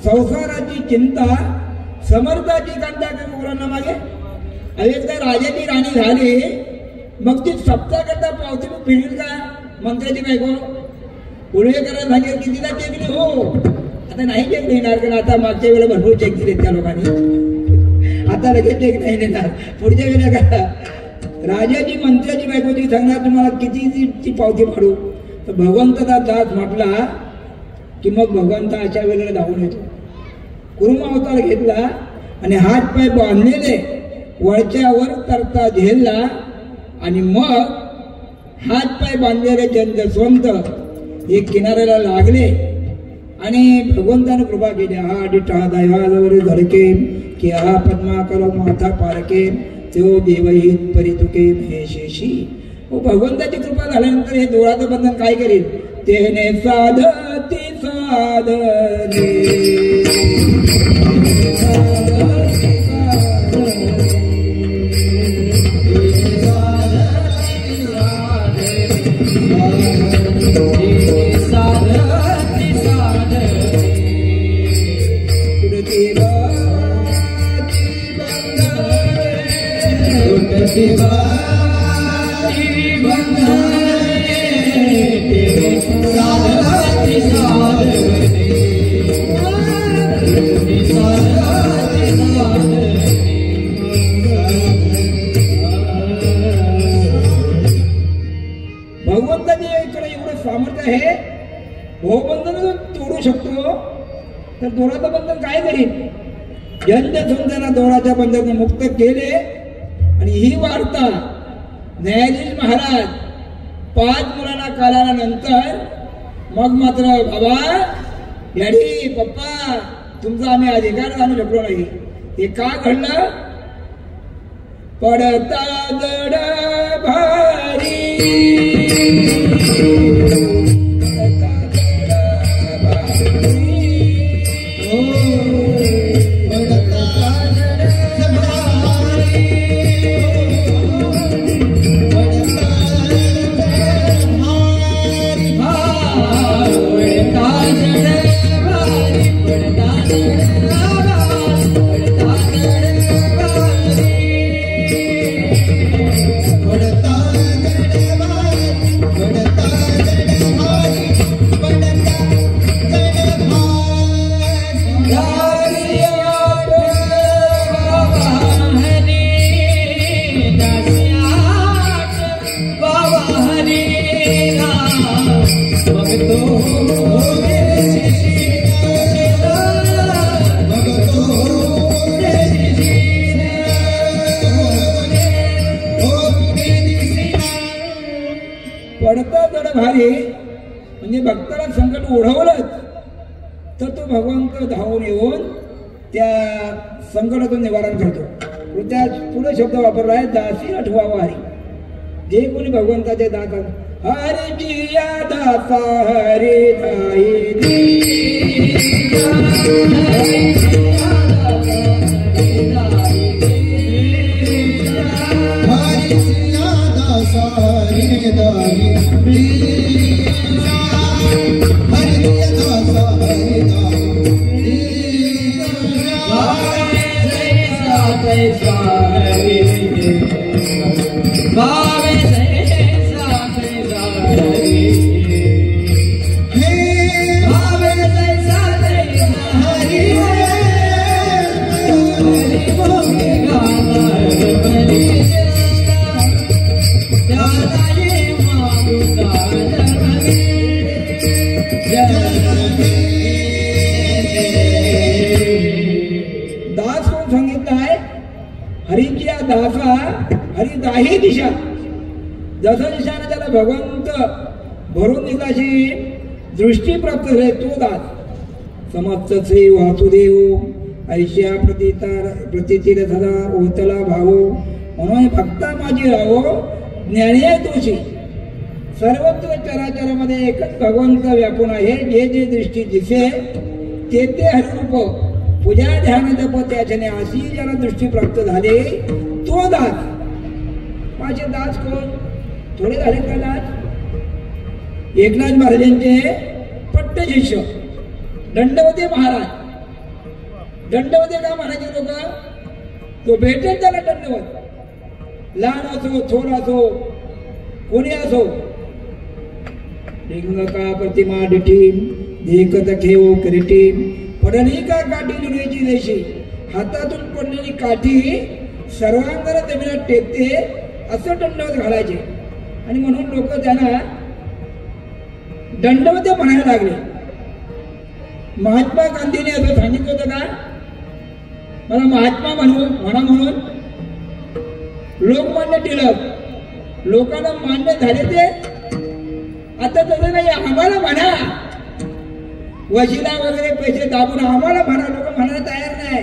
Speaker 2: संसाराची चिंता समर्थाची कांता मुलांना मागे. एकदा राजाची राणी झाली मग ती सप्ताह करता पावती फिरली का मंत्र्याची बायको पुढे करायला सांगेल की तिला टेकली हो. आता नाही चेक देणार कारण आता मागच्या वेळेला भरपूर चेक दिलेत त्या लोकांनी. आता लगेच चेक नाही देणार पुढच्या वेळेला का राजाची मंत्र्याची बायको ती सांगणार तुम्हाला किती ती पावती फाडू. तर भगवंताचा दास म्हटला की मग भगवंता अशा वेळेला धावून येतो. कुर्म अवतार घेतला आणि हात पाय बांधलेले वळच्यावर तरता झेलला आणि मग हात पाय बांधलेले जंतस्वंत हे किनाऱ्याला लागले आणि भगवंतानं कृपा केली. हा डिठा दयावर धडके की हा पद्माकर माथा पारके तो देवहित परितुके महेशेशी. भगवंताची कृपा झाल्यानंतर हे डोळ्याचं बंधन काय करेल. तेने साधती साधने भगवंताच्या एवढं सामर्थ्य आहे. भवबंधन तोडू शकतो तर दोराचं बंधन काय करील. जंतसंतांना दोराच्या बंधनाने मुक्त केले. आणि ही वार्ता न्यायाधीश महाराज 5 मुलांना काढल्यानंतर मग मात्र बाबा डॅडी पप्पा तुमचा आम्ही अधिकार जाणू शकलो नाही. हे का घडलं. पडता जड भारी पडता जड भारी म्हणजे भक्ताला संकट ओढवलंच तर तो भगवंत धावून येऊन त्या संकटातून निवारण करतो. त्या पुढे शब्द वापरला आहे दासी आठवावा हरी. जे कोणी भगवंताचे दास हरी जिया दासा हरी धाई दास कोण सांगितलं आहे? हरीची या दासा हरी दाही दिशा, जसं दिशाने त्याला भगवंत भरून दिला अशी दृष्टी प्राप्त झाली तो दास। समस्त श्री वासुदेव ऐश्या प्रतितीर सदा ओतला भावो, म्हणून भक्ता माझी राहो ज्ञानी तोशी। सर्वत्र चराचरामध्ये एकच भगवंत व्यापून आहे, जे जे दृष्टी दिसे ते ते हरिरूप पूजा ध्यान जप त्याच्याने अशी ज्याला दृष्टी प्राप्त झाली तो दास। माझे दास कोण? थोडे झाले का दास? एकनाथ महाराजांचे पट्ट शिष्य दंडवते महाराज। दंडवते का म्हणायचे लोक? तो भेटेल त्याला दंडवत, लहान असो थोर असो कोणी असो। लिंग का प्रतिमा डिठीम, देखत खेव करिटीम, पडली का काठी दुर्वेची देशी, हातातून पडलेली काठी सर्वांगाला जमिनीत टेकते असं दंडवत घालायचे। आणि म्हणून लोक त्यांना दंडवते म्हणायला लागले। महात्मा गांधीने असं सांगितलं होतं का मला महात्मा म्हणा म्हणून? लोकमान्य टिळक लोकांना मान्य झाले ते आता तसं नाही, आम्हाला म्हणा, वशिला वगैरे पैसे दाबून आम्हाला म्हणा, लोक म्हणायला तयार नाही।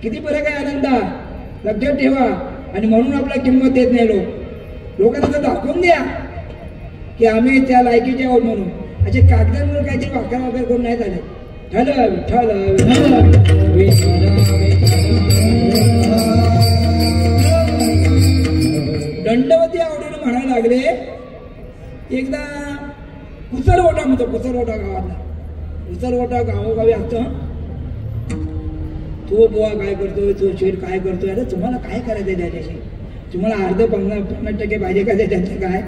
Speaker 2: किती फरक आहे आनंदा, लक्षात ठेवा। आणि म्हणून आपला किंमत देत नाही लोक। लोकांना तर दाखवून द्या की आम्ही त्या लायकीचे आहोत म्हणून। असे कागदांवर काहीतरी वाकर वगैरे करून नाही झाले। दंडवती आवडीने म्हणायला लागले। एकदा कुसरवटा म्हणतो, कुसरवटा गावातला, कुसरवटा गावोगावी असतो। तो बुवा काय करतोय, तो शेठ काय करतोय, अरे तुम्हाला काय करायचंय त्याच्याशी? तुम्हाला अर्ध 50% पाहिजे का त्याच्यात काय?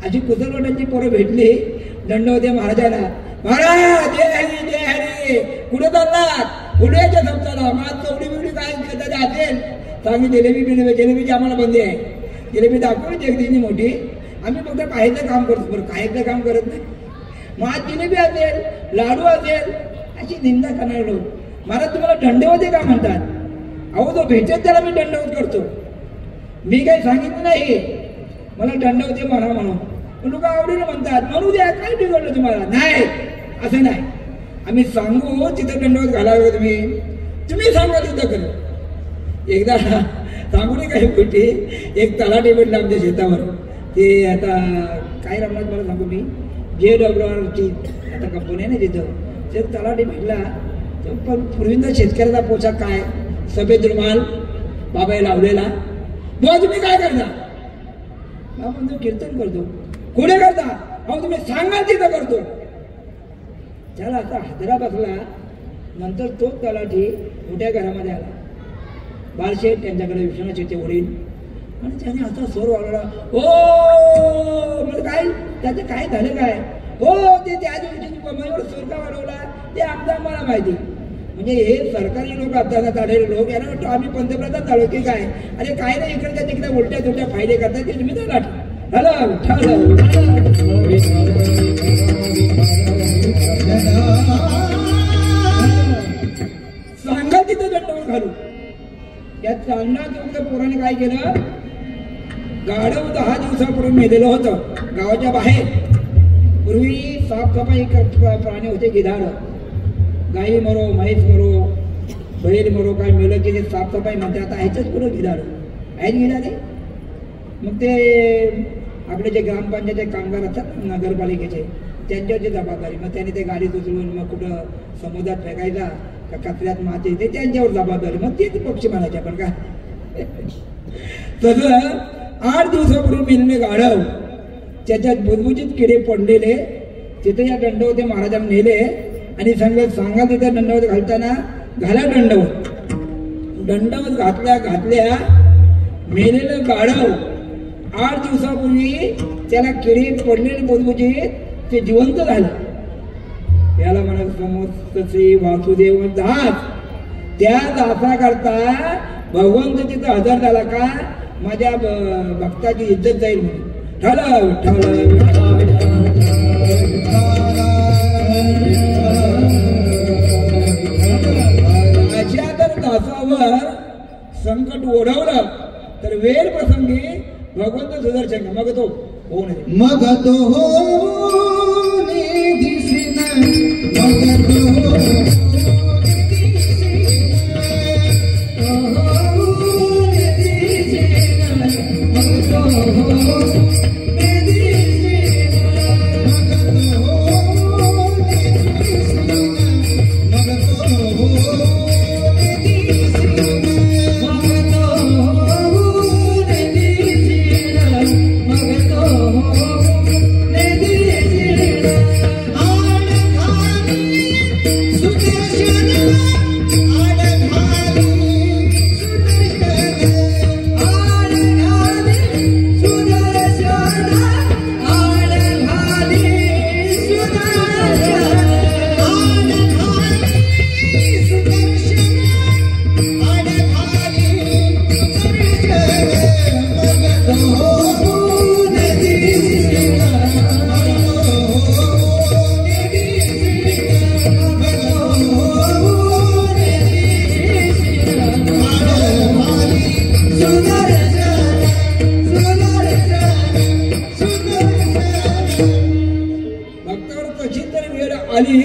Speaker 2: अशी कुसरवटांची पोरं भेटली दंडवती महाराजाला। महाराज जय हरी जय हरी, कुठे चाललात? उडव्याच्या सप्ताला माझ चौडी बिवडी काय त्याच्या असेल चांगली जिलेबी बिलेबी, जिलेबीची आम्हाला बंदी आहे। जिलेबी दाखवली जगदीशनी मोठी, आम्ही फक्त बाहेरचं काम करतो, बरं बाहेरचं काम करत नाही। माझ जिलेबी असेल, लाडू असेल, अशी निंदा करणारे लोक। महाराज तुम्हाला दंडवते का म्हणतात? अहो तो भेटेल त्याला मी दंडवत करतो, मी काही सांगितलं नाही मला दंडवते म्हणा म्हणून। पण लोक आवडीने म्हणतात, म्हणू द्या, काय बिघडलं तुम्हाला? नाही, असं नाही, आम्ही सांगू तिथं दंडवत घालावे, तुम्ही सांगा तिथं कर। एकदा सांगू नये काही गोष्टी, एक तलाठी भेटला आमच्या शेतावर, ते आता काय रमणात मला सांगू मी, JWRची आता कंपनी आहे ना तिथं, ते तलाठी भेटला। पण पूर्वीचा शेतकऱ्याचा पोशाख काय, सफेद रुमाल बाबाई लावलेला। बुवा तुम्ही काय करता? म्हणतो कीर्तन करतो। कुठे करता? अहो तुम्ही सांगा तिथं करतो। त्याला आता हादरा बसला। नंतर तोच तलाठी मोठ्या घरामध्ये आला, बालशेठ त्यांच्याकडे विश्वनाथ शेट्टी वडील, आणि त्याने आता स्वर वाढवला, हो म्हणजे काय त्याचं काय झालं काय? हो ते त्या दिवशी कमाईवर स्वर का वाढवला ते आमदार मला माहिती। म्हणजे हे सरकारी लोक असताना चाललेले लोक यांना वाटतं आम्ही पंतप्रधान झालो की काय? अरे काय नाही, इकडच्या तिकडे उलट्या तुलट्या फायदे करतात ते तुम्ही तलाठी सांगा तिथं दंडवत घालू। या चालना पोराने काय केलं, गाढव 10 दिवसापूर्वी मेलेलं होतं गावाच्या बाहेर। पूर्वी साफसफाई प्राणी होते, गिधाड, गाई मरो म्हैस मरो बैल मरो काय मिळलं की ते साफसफाई म्हणते। आता ह्याच्याच पुढं गिधाड आहेत गिधाडे। मग ते आपले जे ग्रामपंचायतचे कामगार असतात नगरपालिकेचे त्यांच्यावरची जबाबदारी। मग त्याने ते गाडीत उचलून मग कुठं समुद्रात फेकायचा का कचऱ्यात माती, ते त्यांच्यावर जबाबदारी। मग तेच पक्षी म्हणायचे आपण काय तसं 8 दिवसापूर्वी मेलेले गाढव त्याच्यात बुजबुजीत किडे पडलेले तिथे या दंडवते महाराजांना नेले आणि सांगा तिथे दंडवत घालताना घाला दंडवत घातल्या मेलेलं गाढव 8 दिवसापूर्वी त्याला किडे पडलेले बुजबुजीत ते जिवंत झालं. याला म्हणत समस्त श्री वासुदेव दास. त्या दासा करता भगवंत तिथं हजर झाला का माझ्या भक्ताची इज्जत जाईल म्हणून. अशा जर दासावर संकट ओढवलं तर वेळ प्रसंगी भगवंत सुदर्शन मग तो होऊ नये.
Speaker 1: मग तो हो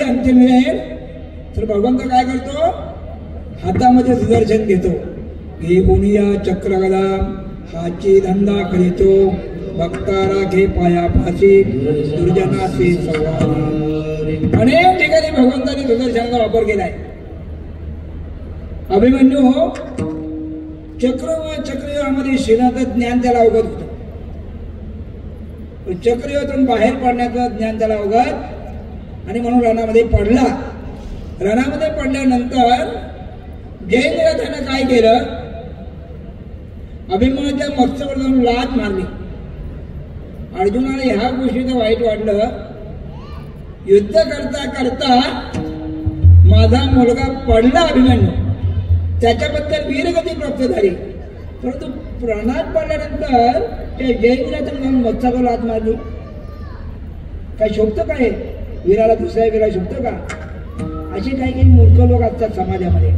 Speaker 2: अंतिम वेळ तर भगवंत काय करतो हातामध्ये सुदर्शन घेतो घेऊन या चक्रगदा हाची धंदा करीतो भक्तारा घे पायापाशी दुर्जनाशी संवाद. अनेक ठिकाणी भगवंताने सुदर्शनाचा वापर केलाय. अभिमन्यू चक्रव्यूहामध्ये शिरण्याचं ज्ञान त्याला अवगत होतं. चक्रव्यूहातून बाहेर पडण्याचं ज्ञान त्याला अवगत आणि म्हणून रणामध्ये पडला. रणामध्ये पडल्यानंतर जयद्रथानं काय केलं अभिमन्यूच्या मस्तकावर जाऊन लाथ मारली. अर्जुनाला ह्या गोष्टीचं वाईट वाटलं. युद्ध करता करता माझा मुलगा पडला अभिमन्यू त्याच्याबद्दल वीरगती प्राप्त झाली परंतु प्राणात पडल्यानंतर त्या जयद्रथानं जाऊन मस्तकावर लाथ मारली. काय शोभतं काय वीराला दुसऱ्या वीरा शोभतं का? असे काही काही मूर्ख लोक असतात समाजामध्ये.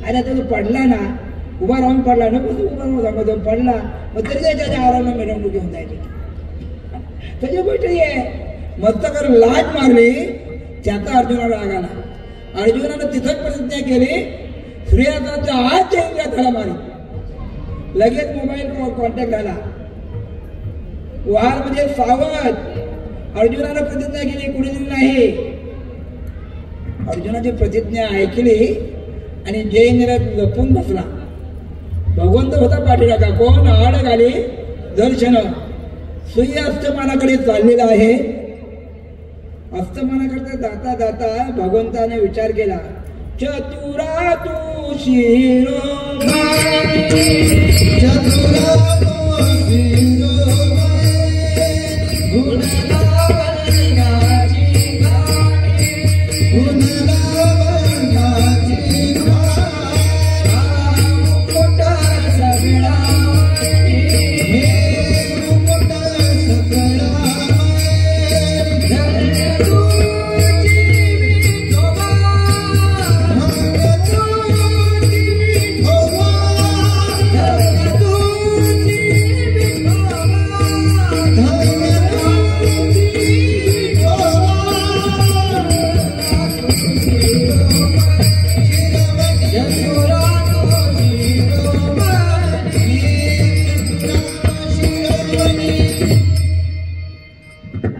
Speaker 2: आणि आता तो पडला ना उभा राहून पडला नको तू उभा राहून जाऊन पडला मग तरी त्याच्या आरामात मिरवणूक घेऊन जायची. त्याची गोष्ट आहे मस्तकावर लाथ मारली त्याचा अर्जुनाला राग आला. अर्जुनानं तिथंच प्रतिज्ञा केली श्रीराजाच्या आज जयद्रथाला मारी. लगेच मोबाईल कॉन्टॅक्ट झाला. वहारमध्ये सावध. अर्जुनानं प्रतिज्ञा केली कुणीतरी नाही. अर्जुनाची प्रतिज्ञा ऐकली आणि जयद्रथ लपून बसला. भगवंत होता पाठीराखा कोण आड घाली दर्शन. सूर्य अस्तमानाकडे चाललेला आहे. अस्तमानाकडे जाता जाता भगवंताने विचार केला चतुरा तू शिरोमणी चतुरा तू शिरोमणी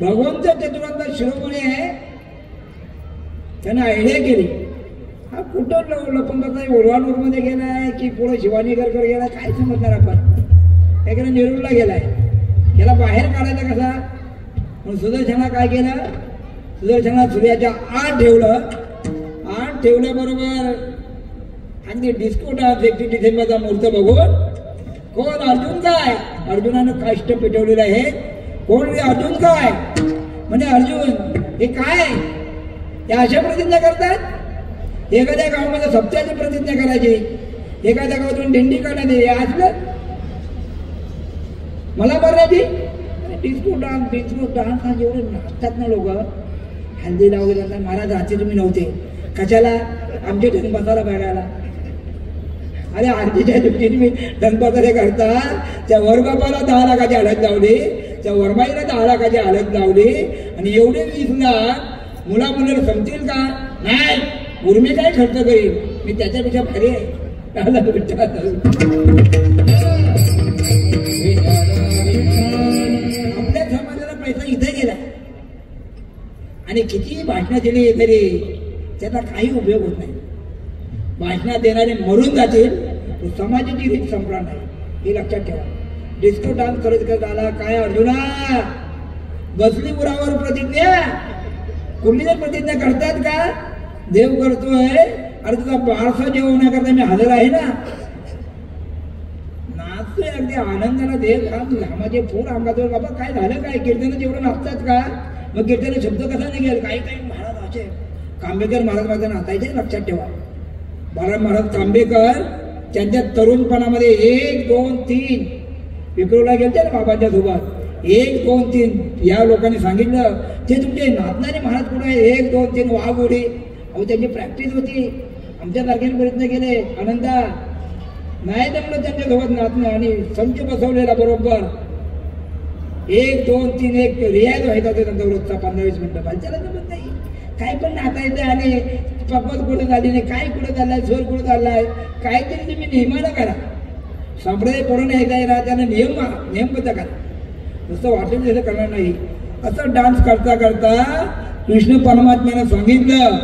Speaker 2: भगवंत चतुरांचा शिरोमणी आहे. त्याने आयडिया केली हा कुठं लपून बसलाय ओढवानूर मध्ये गेलाय की पुढे शिवानीगरकर गेलाय काय समजणार आपण. काय केलं, नेरूळला गेलाय. याला बाहेर काढायचा कसा, म्हणून सुदर्शना काय केलं, सुदर्शना सूर्याच्या आत ठेवलं. आत ठेवल्याबरोबर अगदी डिस्को डान्स 31 डिसेंबरचा मुहूर्त बघून, कोण अर्जुन काय, अर्जुनानं काष्ट पेटवलेलं आहे, कोण अर्जुन काय म्हणजे अर्जुन हे काय, हे अशा प्रतिज्ञा करतात. एखाद्या गावामध्ये सप्त्याची प्रतिज्ञा करायची, एखाद्या गावातून दिंडी काढण्यात हे असलं मला बघण्याची. डिस्को डान्स हा जेवढे नाचतात ना लोक, हल्दीला वगैरे जातात. महाराज आजचे तुम्ही नव्हते, कशाला, आमचे धनबाजाला बघायला. अरे आरतीच्या दिवशी तुम्ही धनबाजारे करता, त्या वरबापाला 10 लाखाची हळद लावली, त्या वरबाईला 10 लाखाची हळद लावली, आणि एवढे 20 लाख मुला मुलीला संपतील का, नाही. उर्मी काय खर्च करील, मी त्याच्यापेक्षा भारी आहे. आपल्या समाजाला पैसा इथे गेला आणि किती भाषणं दिली तरी त्याचा काही उपयोग होत नाही. भाषणात देणारे मरून जातील, समाजाची रीत संपणार नाही, हे लक्षात ठेवा. डिस्को डान्स करत आला काय अर्जुना, बसली उरावर प्रतिज्ञा, कुठली जर प्रतिज्ञा करतात का, देव करतोय. अरे तुझा बारसा जेवण्याकरता मी हजर आहे ना, नाचतोय अगदी आनंदाला. देव घामाचे फोर अंगातोय. बाबा काय झालं काय, कीर्तन जेवढं नाचतात का, मग कीर्तन शब्द कसा निघेल. काही महाराज असे कांबेकर महाराज माझं नाचायचे, लक्षात ठेवा. बाळाराम महाराज कांबेकर त्यांच्या तरुणपणामध्ये 1, 2, 3 विक्रोला गेलते ना बाबांच्या सोबत. 1, 2, 3 या लोकांनी सांगितलं, ते तुमचे नाचणारे महाराज कुठे आहे, 1, 2, 3 वाघ उडी. अहो त्यांची प्रॅक्टिस होती. आमच्या तारखेने प्रयत्न केले, आनंदा नाही जमलं त्यांच्यासोबत नाचणं, आणि संच बसवलेला बरोबर 1, 2, 3 एक रियाज व्हायचा त्यांचा रोजचा 15-20 मिनिटं. बालच्याला जमत नाही, काय पण नाता येते. आणि पकवत कुठं झाली नाही, काय कुठं चाललाय, स्वर कुठं चाललाय, काहीतरी तुम्ही नियमानं करा. संप्रदाय पडून यायचा आहे ना, त्यानं नियमबद्ध करा. नुसतं वाटेल तसं करणार नाही. असं डान्स करता करता कृष्ण परमात्म्यानं सांगितलं,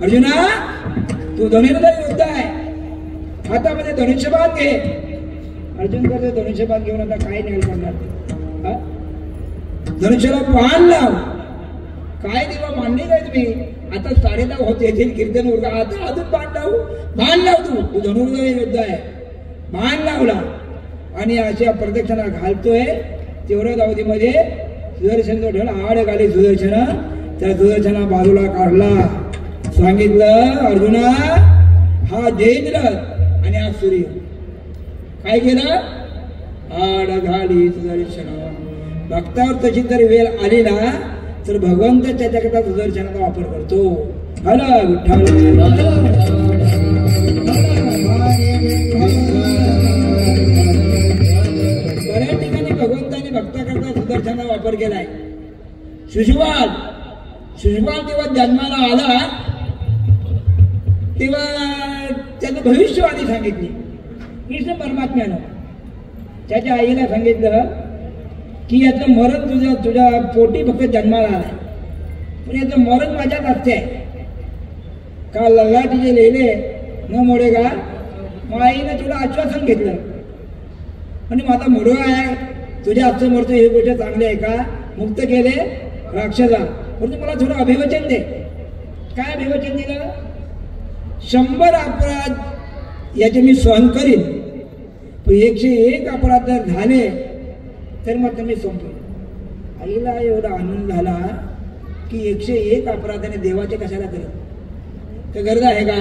Speaker 2: अर्जुना तू धनुर्धर योद्धा आहे, हातामध्ये धनुष्यबाण घे. अर्जुन करतो धनुष्यबाण घेऊन, आता काय नाही करणार, धनुष्याला बाण लाव. काय देवा मांडणी काय तुम्ही, आता 10:30 होत येथील कीर्तन उरका, आता अजून बाण लाव तू धनुर्धर योद्धा आहे. बाण लावला आणि अशा प्रदक्षिणा घालतोय. तेवढ्या अवधीमध्ये सुदर्शन जो ठेवला, आड घाली सुदर्शना, त्या सुदर्शना बाजूला काढला. सांगितलं अर्जुना हा जयेंद्र आणि हा सूर्य. काय केलं, आड घाली सुदर्शना. भक्तावर तशी जर वेळ आली ना, तर भगवंत त्याच्याकरता सुदर्शनाचा वापर करतो. हला विठ्ठल. बऱ्याच ठिकाणी भगवंताने भक्ताकरता सुदर्शनाचा वापर केलाय. शिशुपाल तेव्हा जन्माला आला तेव्हा त्यानं भविष्यवाणी सांगितली. कृष्ण परमात्म्यानं त्याच्या आईला सांगितलं की याचं मरण तुझ्या पोटी फक्त जन्माला आलाय, पण याचं मरण माझ्यात असते. का ललाटीचे लिहिले न मोडे का, मग आईनं तुला आश्वासन घेतलं म्हणजे माझा मोडवा आहे, तुझ्या हातचं मरतो, ही गोष्ट चांगली आहे का. मुक्त केले राक्षसा, म्हणजे मला थोडं अभिवचन दे. काय अभिवचन दिलं, 100 अपराध याचे मी सहन करीन, पण 101 अपराध जर झाले तर मग तुम्ही संपले. आईला एवढा आनंद झाला की 101 अपराधाने देवाचे कशाला करत, तर गरज आहे का.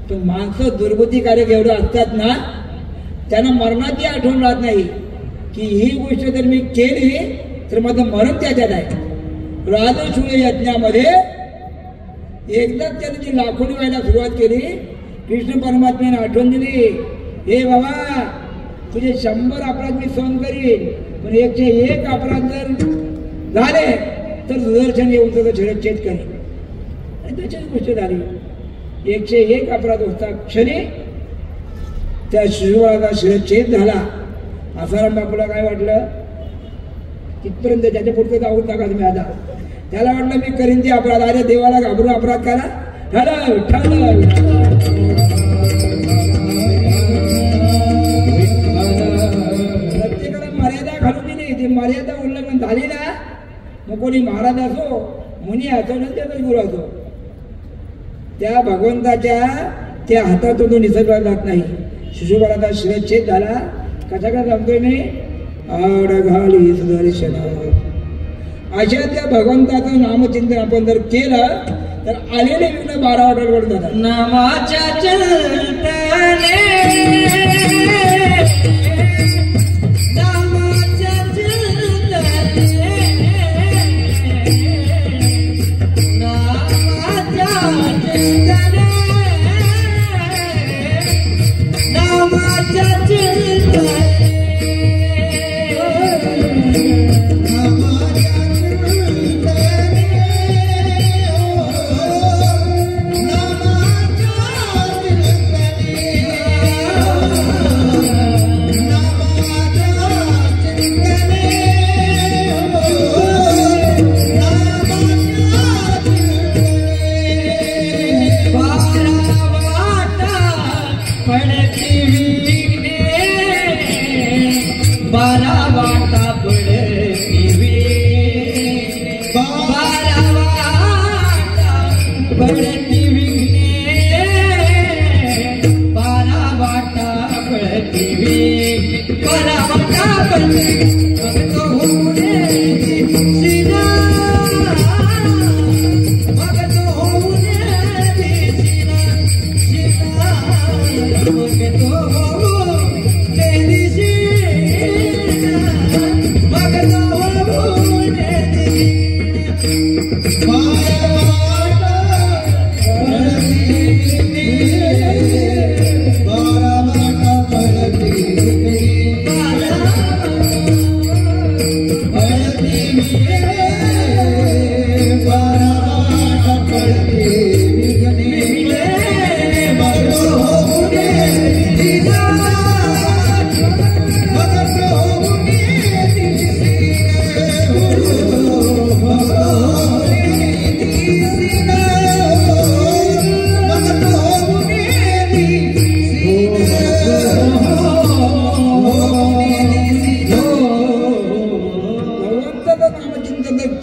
Speaker 2: तो माणसं दुर्बुद्धीकारक एवढं असतात ना, त्यांना मरणाची आठवण राहत नाही की ही गोष्ट जर मी केली तर माझं मरण त्याच्यात आहे. राजसूय यज्ञामध्ये एकदाच त्याने जी लाखोडी व्हायला सुरुवात केली, कृष्ण परमात्म्याने आठवण दिली, हे बाबा तुझे 100 अपराध मी सहन करीन, पण 101 अपराध जर झाले तर सुदर्शन येऊन तुझं शिरच्छेद करेन. आणि त्याचीच गोष्ट झाली. 101 अपराध होता क्षणी त्या शिशुपालाचा शिरच्छेद झाला. आसाराम बापूला काय वाटलं, तिथपर्यंत ज्याच्या पुढचं जाऊन टाका तुम्ही. आता त्याला वाटलं मी करीन ते अपराध, अरे देवाला घाबरून अपराध करा. लग्न झाली ना मग कोणी महाराज असो मुनी असो ना त्याचा गुरु असो त्या भगवंताच्या त्या हातातून तो निसर्गला जात नाही. शिशुपालाचा शिरच्छेद झाला कसा काय सांगतोय मी आड घाली सुदर्शन अशा त्या भगवंताचं नामचिंतन आपण जर केलं तर आलेले विघ्न 12 आठवड्यावर जातात.
Speaker 1: नामाच्या चलतने नामाच्या चलतने नामाच्या चलतने नामाच्या चलतने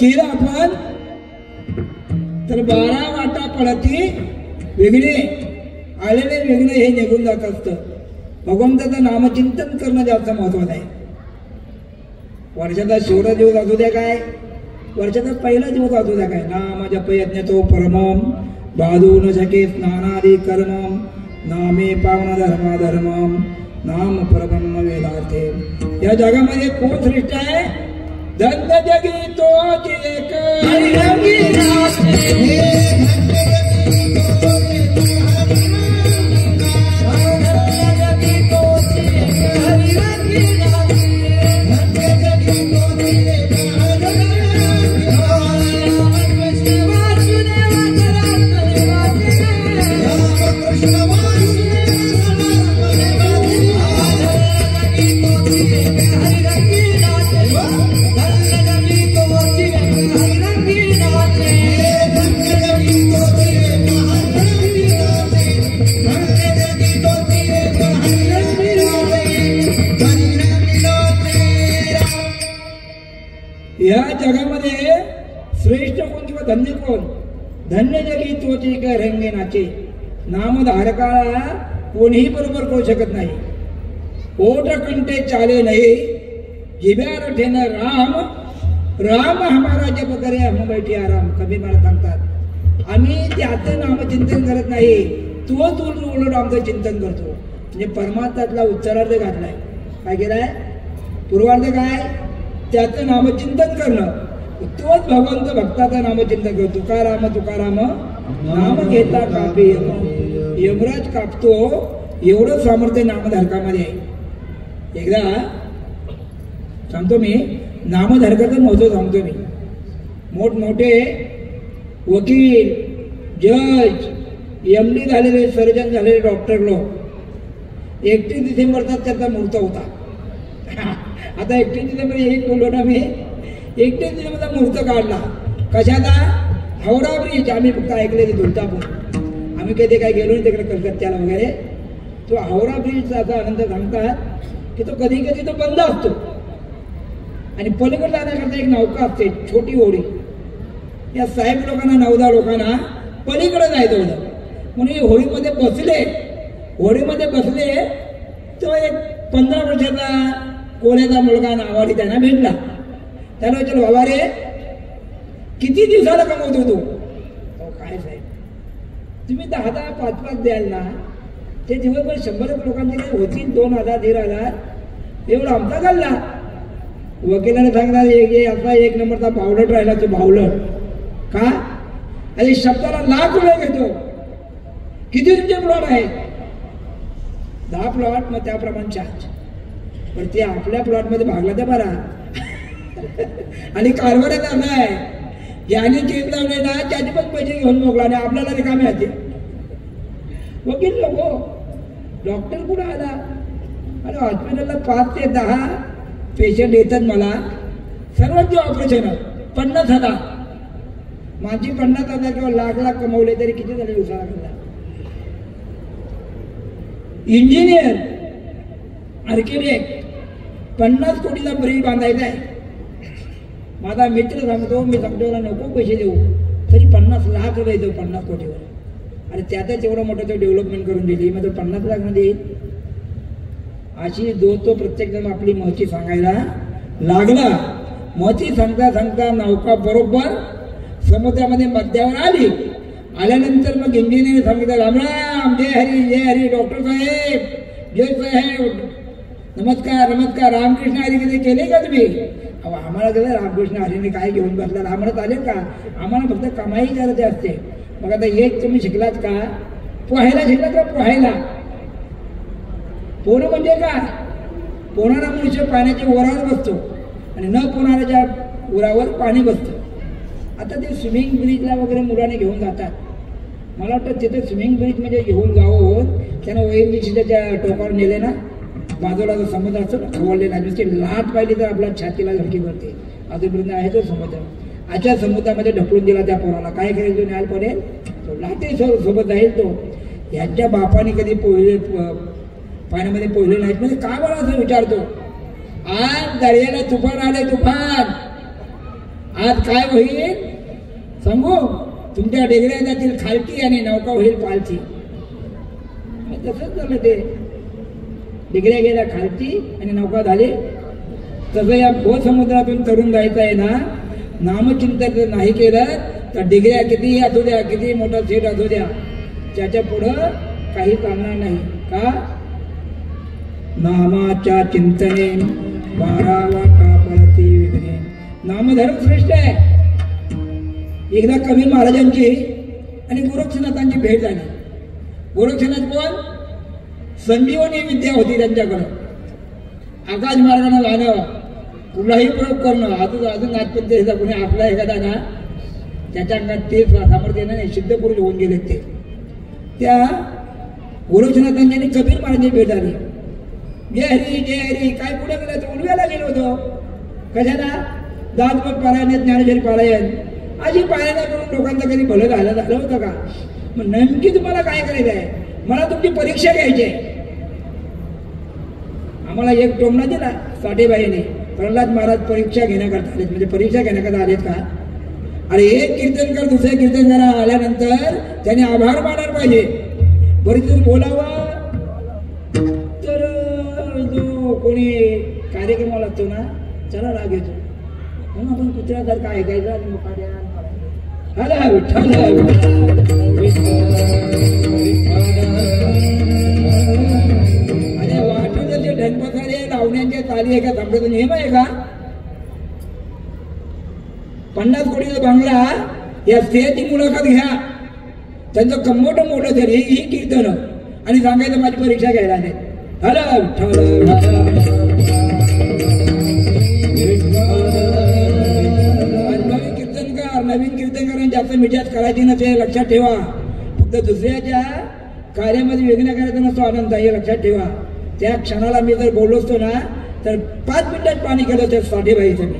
Speaker 2: केलं आपण तर 12 वाटा पडती वेगळे आलेले वेगळे हे निघून जात असतं. भगवंताचं नामचिंतन करणं जास्त महत्वाचं आहे. वर्षाचा शेवटा दिवस असू द्या काय वर्षाचा पहिला दिवस असू द्या काय नाम जप यज्ञतो परमम बाधू न शके स्नानादि कर्मम नामे पावन धर्माधर्मम नाम परब्रह्म वेदार्थे. या जगामध्ये कोण श्रेष्ठ आहे धन्य जगी तोच एक हरिरंगी या जगामध्ये श्रेष्ठ कोण किंवा धन्य कोण धन्य जगी तोची काय रंगे नाचे नामधारकाला कोणीही बरोबर करू शकत नाही. ओठ कंठे चाले नाही जिब्यार ठेन राम राम हमारा जप करे हम बैठे आराम. कभी मला सांगतात आम्ही त्याचं नामचिंतन करत नाही तोच उलट आमचं चिंतन करतो. म्हणजे परमात्म्यातला उत्तरार्ध घातलाय काय केलाय पूर्वार्ध काय त्याचं नामचिंतन करणं तोच भगवंत भक्ताचं नामचिंतन करतो. तुकाराम तुकाराम नाम घेता कापे यमराज कापतो एवढं सामर्थ्य नामधारकामध्ये आहे. एकदा सांगतो मी नामधारकाचं महत्व सांगतो मी. मोठमोठे वकील जज एमडी झालेले सर्जन झालेले डॉक्टर लोक 31 डिसेंबरचा त्याचा मुहूर्त होता. आता 31 डिसेंबर येईल बोललो ना मी 31 डिसेंबरचा मुहूर्त काढला. कशाला हावडा ब्रिज आम्ही फक्त ऐकले ते दुलतापूर आम्ही कधी काय गेलो नाही तिकडे कलकत्त्याला वगैरे. तो हावडा ब्रिजचा असा आनंद सांगतात की तो कधी कधी तो बंद असतो आणि पलीकडे जाण्याकरता एक नौका असते, छोटी होडी. या साहेब लोकांना 9-10 लोकांना पलीकडे जायचं होतं. म्हणून होडीमध्ये बसले. होडीमध्ये बसले तो एक 15 वर्षाचा कोल्याचा मुलगा नावाडी त्यांना भेटला. त्याला विचारलं, बाबा रे किती दिवसाला कमवतो तू? काय साहेब, तुम्ही 10-10, 5-5 द्याल ना, ते दिवसभर 100 लोकांचे काही होतील, 2,000, 1,500 एवढा आमचा चालला. वकिलाने सांगणार असा 1 नंबरचा बावलट राहिला, तो बावलट का? आणि शब्दाला ₹1,00,000 घेतो. किती तुमचे प्लॉट आहे? 10 प्लॉट, मग त्याप्रमाणे चार्ज. पण ते आपल्या प्लॉटमध्ये भागला तर बरा. आणि कारभारात असा आहे, ज्याने चेक लावले ना त्याचे पण पैसे घेऊन मोकला आणि आपल्याला रिकामे हाते. वकील लोक, डॉक्टर कुठं आला? अरे हॉस्पिटलला 5 ते 10 पेशंट येतात मला, सर्वांचे ऑपरेशन 50,000. माझी 50,000 किंवा लाख कमवले तरी किती झाले दिवसाला? इंजिनियर, आर्किटेक्ट 50 कोटीचा ब्रिज बांधायचा आहे. माझा मित्र सांगतो, मी सांगतो नको पैसे देऊ, तरी 50 लाख रुपये देऊ 50 कोटीवर. आणि त्यातच एवढं मोठं तो डेव्हलपमेंट करून दिली, मग तो 50 लाख मध्ये येईल. अशी जो तो प्रत्येक जण आपली महती सांगायला लागला. महती सांगता सांगता नौका बरोबर समुद्रामध्ये मध्यावर आली. आल्यानंतर मग इंजिनियर सांगितलं, राम राम, जय हरी जय हरी, डॉक्टर साहेब जय साहेब, नमस्कार नमस्कार, रामकृष्ण हरी किती केले का तुम्ही? अहो आम्हाला कसं रामकृष्ण हरीने काय घेऊन बसला, आम्हाला चालेल का? आम्हाला फक्त कमाई करायची असते. मग आता एक तुम्ही शिकलात का? पोहायला शिकलात का? पोहायला. पोहणं म्हणजे काय? पोहणारा मनुष्य पाण्याच्या ओरावर बसतो आणि न पोहणाऱ्याच्या उरावर पाणी बसतं. आता ते स्विमिंग ब्रिजला वगैरे मुलाने घेऊन जातात. मला वाटतं तिथे स्विमिंग ब्रिज म्हणजे घेऊन जावं, त्यानं ONGCच्या त्या टोकावर नेले ना, बाजूला जो समुद्र असतो ना, खवळलेला, नुसती लाट पाहिली तर आपल्या छातीला धडकी भरते. अजूनपर्यंत आहे तो समुद्र. अशा समुद्रामध्ये ढकलून दिला त्या पोराला. काय करेल तो? न्यायला पडेल, तो लाटे सोबत जाईल तो. ह्यांच्या बापाने कधी पाण्यामध्ये पोहले नाहीत. म्हणजे का बरं असं विचारतो? आज दर्याला तुफान आले, तुफान. आज काय होईल सांगू? तुमच्या डेगऱ्या जातील खालती आणि नौका होईल पालती. तसंच झालं, ते डिग्र्या गेल्या खालती आणि नौका झाली. तसं या समुद्रातून तरुण जायचं आहे ना, नामचिंतन जर नाही केलं तर डिग्र्या कितीही असू द्या, किती मोठा सेट असू द्या, त्याच्या पुढं काही चालणार नाही. का? नामाच्या चिंतने वारावा का पळती विघ्ने. नामधर्म श्रेष्ठ आहे. एकदा कबीर महाराजांची आणि गोरक्षनाथांची भेट झाली. गोरक्षनाथ कोण? संजीवनी विद्या होती त्यांच्याकडं. आकाश मार्गाने जाणं, कुठलाही प्रयोग करणं, अजून आजपर्यंत कोणी आपला एखादा ना त्याच्या अंगात ते सामर्थ्य नाही, सिद्ध पुरुष होऊन गेले ते. त्या गोरक्षनाथांची आणि कबीर महाराजांची भेट झाली. जय हरी जय हरी. काय पुढे गेलं? तर उलव्याला गेलो होतो. कशाला? दासबोध पारायण, ज्ञानेश्वरी पारायण, अशी पारायण करून लोकांचं कधी भलं झालं होतं का? मग नेमकी तुम्हाला काय करायचं आहे? मला तुमची परीक्षा घ्यायची आहे. आम्हाला एक टोमणा दिला साठेबाईने, प्रल्हाद महाराज परीक्षा घेण्याकरता आलेत. म्हणजे परीक्षा घेण्याकरता आलेत का? अरे एक कीर्तनकर दुसऱ्या कीर्तनकारा आल्यानंतर त्याने आभार मानायला पाहिजे. बरीच बोलावं तर जो कोणी कार्यक्रमाला असतो ना, त्याला राग येतो. म्हणून आपण कुत्र्यासारखं ऐकायचं आणि मुखाड्या हला विठ्ठल अरे वाटूचे ढनपसारे लावण्याच्या ताली आहे का? थांबण्याचा नियम आहे का? 50 कोटीचा बांगला, या स्त्रियाची मुलाखत घ्या, त्यांचं कंबोट मोठं झालं ही कीर्तन आणि सांगायचं माझी परीक्षा घ्यायला आले. हला विठ्ठल नवीन कीर्तनकारांनी जास्त मिजाज करायची नसेल, लक्षात ठेवा. फक्त दुसऱ्याच्या कार्यामध्ये विघ्न करायचा नसतो आनंद, हे लक्षात ठेवा. त्या क्षणाला मी जर बोललो असतो ना तर 5 मिनिटात पाणी केलं त्या साठेबाईचं.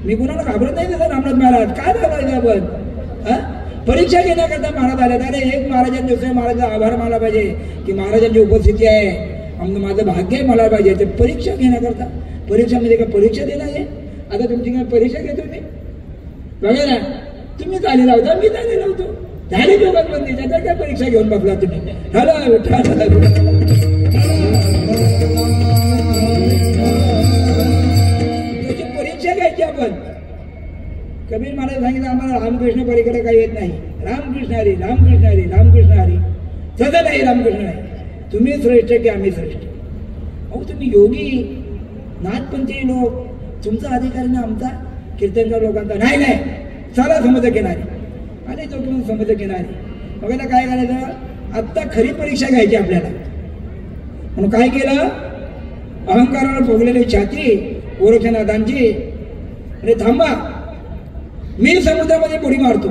Speaker 2: मी कुणाला घाबरत नाही तसं. रामनाथ महाराज काय घाबरायचं आपण? परीक्षा घेण्याकरता महाराज आले. अरे एक महाराजांनी दुसऱ्या महाराजांचा आभार मानला पाहिजे की महाराजांची उपस्थिती आहे, माझं भाग्य मला पाहिजे. ते परीक्षा घेण्याकरता, परीक्षामध्ये का परीक्षा देणं आहे? आता तुमची काय परीक्षा घेतो मी बघा ना, तुम्ही चाली लावता मी चाली लावतो, झाली दोघांमध्ये, त्याचा काय परीक्षा घेऊन बसला तुम्ही. त्याची परीक्षा घ्यायची आपण. कबीर महाराज सांगितलं आम्हाला रामकृष्ण पलीकडे काही येत नाही, रामकृष्ण हरी रामकृष्ण हरी रामकृष्ण हरी, सदा नाही रामकृष्ण नाही, तुम्ही श्रेष्ठ की आम्ही श्रेष्ठ. अहो तुम्ही योगी नाथपंथी लोक, तुमचा अधिकार ना आमचा कीर्तनकार लोकांचा नाही. नाही चला समज घेणारी आणि तो पण समज घेणारी. बघायला काय करायचं, आत्ता खरी परीक्षा घ्यायची आपल्याला. म्हणून काय केलं, अहंकारावर फोगलेली छाती गोरक्षनाथांची, अरे थांबा मी समुद्रामध्ये बुडी मारतो.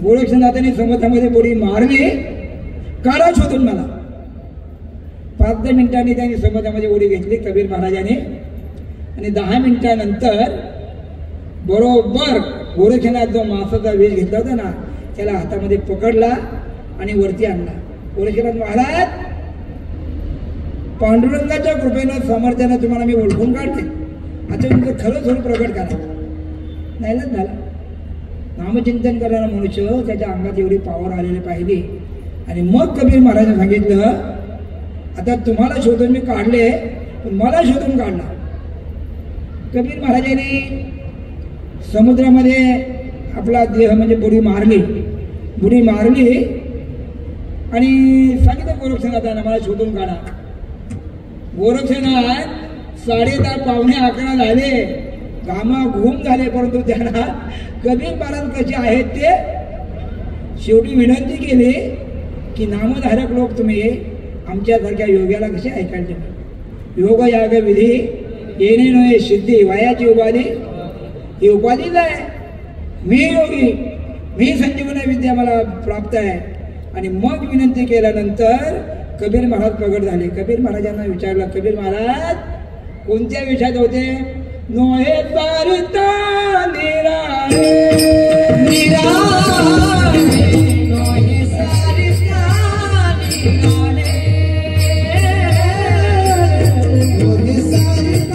Speaker 2: गोरक्षनाथांनी समुद्रामध्ये बुडी मारली, काढा शोधून मला. 5-10 मिनिटांनी त्यांनी समुद्रामध्ये उडी घेतली कबीर महाराजांनी, आणि 10 मिनिटानंतर बरोबर गोरक्षनाथ जो मासाचा विष घेतला होता ना त्याला हातामध्ये पकडला आणि वरती आणला. गोरक्षनाथ महाराज पांडुरंगाच्या कृपेनं सामर्थ्यानं तुम्हाला मी ओळखून काढते, आता तुमचं खरं थोडं प्रकट करा. नाही झालं. नामचिंतन करणारा मनुष्य त्याच्या अंगात एवढी पॉवर आलेली पाहिजे. आणि मग कबीर महाराजांनी सांगितलं आता तुम्हाला शोधून मी काढले, पण मला शोधून काढला. कबीर महाराजांनी समुद्रामध्ये आपला देह म्हणजे बुडी मारली आणि सांगितलं गोरक्षनाथांना मला शोधून काढा. गोरक्षनाथ 10:30 पावणे 11 झाले, घामाघूम झाले, परंतु त्यांना कबीर महाराज कसे आहेत ते शेवटी विनंती केली की नामधारक लोक तुम्ही आमच्यासारख्या योग्याला कसे ऐकायचे. योग याग विधी येणे नव्हे सिद्धी, वयाची उपाधी ही उपाधीच आहे. मी योगी, मी संजीवनी विद्या मला प्राप्त आहे. आणि मग विनंती केल्यानंतर कबीर महाराज प्रगट झाले. कबीर महाराजांना विचारलं, कबीर महाराज कोणत्या विषयात होते. नोहे तारता निराळे नोहे सारिता निराळे नोहे सारिता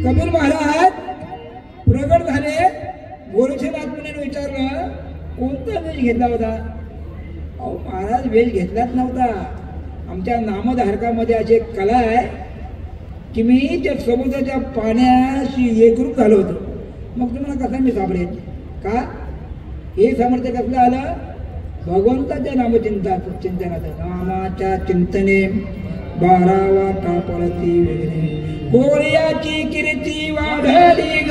Speaker 2: कबीर महाराज प्रगट झाले. गोरक्षनाथ मुनीने विचारलं कोणता वेश घेतला होता. अहो महाराज वेश घेतलाच नव्हता. आमच्या नामधारकामध्ये अशी एक कला आहे की मी त्या समुद्राच्या पाण्याशी एकरूप झालो होतो. मग तुम्हाला कसा मी सापडेल का. हे सामर्थ्य कसलं आलं, भगवंताच्या चिंतनाचं. नामाच्या चिंतने 12वा तापळती वेगळे, कोळ्याची कीर्ती वाढली ग.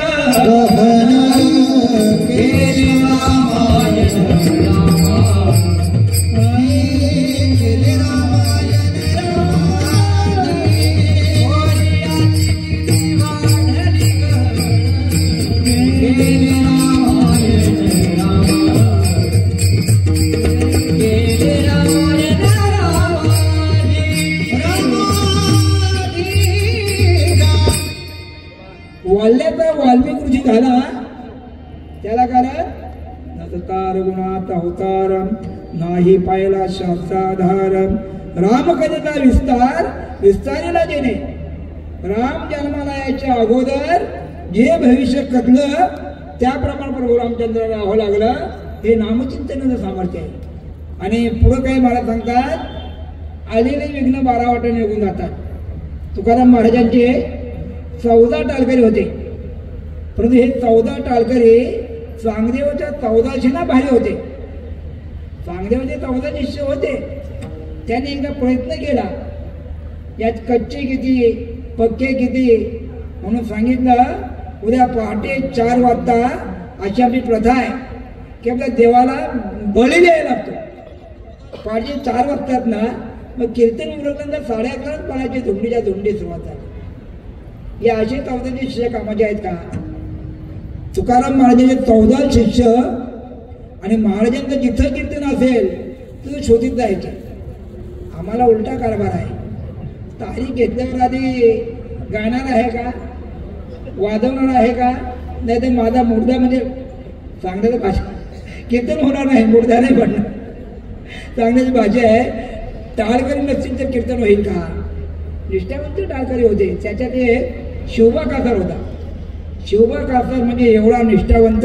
Speaker 2: वाल्ल्याचा वाल्मिक ऋषी झाला. त्याला कारण नसतार गुणात अवतारम, नाही पाहिला शास्त्राधारम. रामकथेचा विस्तारीला जेणे. राम जन्माला यायच्या अगोदर जे भविष्य कथलं त्याप्रमाणे प्रभू रामचंद्राला राहावं लागलं. हे नामचिंतनाचं सामर्थ्य आहे. आणि पुढं काही मला सांगतात आलेले विघ्न 12 वाटे निघून जातात. तुकाराम महाराजांचे 14 टाळकरी होते, परंतु हे 14 टाळकरी चांगदेवाच्या 1400 बाहेर होते. चांगदेवाचे 14 शिष्य होते. त्यांनी एकदा प्रयत्न केला यात कच्चे किती पक्के किती म्हणून सांगितलं. उद्या पहाटे 4 वाजता अशी आपली प्रथा आहे की आपल्या देवाला बळी द्यायला लागतो. पहाटे 4 वाजतात ना मग कीर्तन उरकल्यानंतर 11:30 पळायची धुंडीच्या धुंडी सुरुवात झाली. या असे 14 शिष्य कामाचे आहेत का? तुकाराम महाराजांचे 14 शिष्य आणि महाराजांचं जिथं कीर्तन असेल तिथं शोधित जायचे. आम्हाला उलटा कारभार आहे. तारीख घेतल्यावर आधी गाणार आहे का, वाजवणार आहे का, नाही तर माझा मुर्दा म्हणजे सांगण्याची भाषा कीर्तन होणार नाही, मुर्दा नाही पडणार. सांगण्याची भाषा आहे. टाळकरी नसतील तर कीर्तन होईल का? निष्ठावंत टाळकरी होते. त्याच्यात एक शिवबा कासार होता. शिवबा कासार म्हणजे एवढा निष्ठावंत.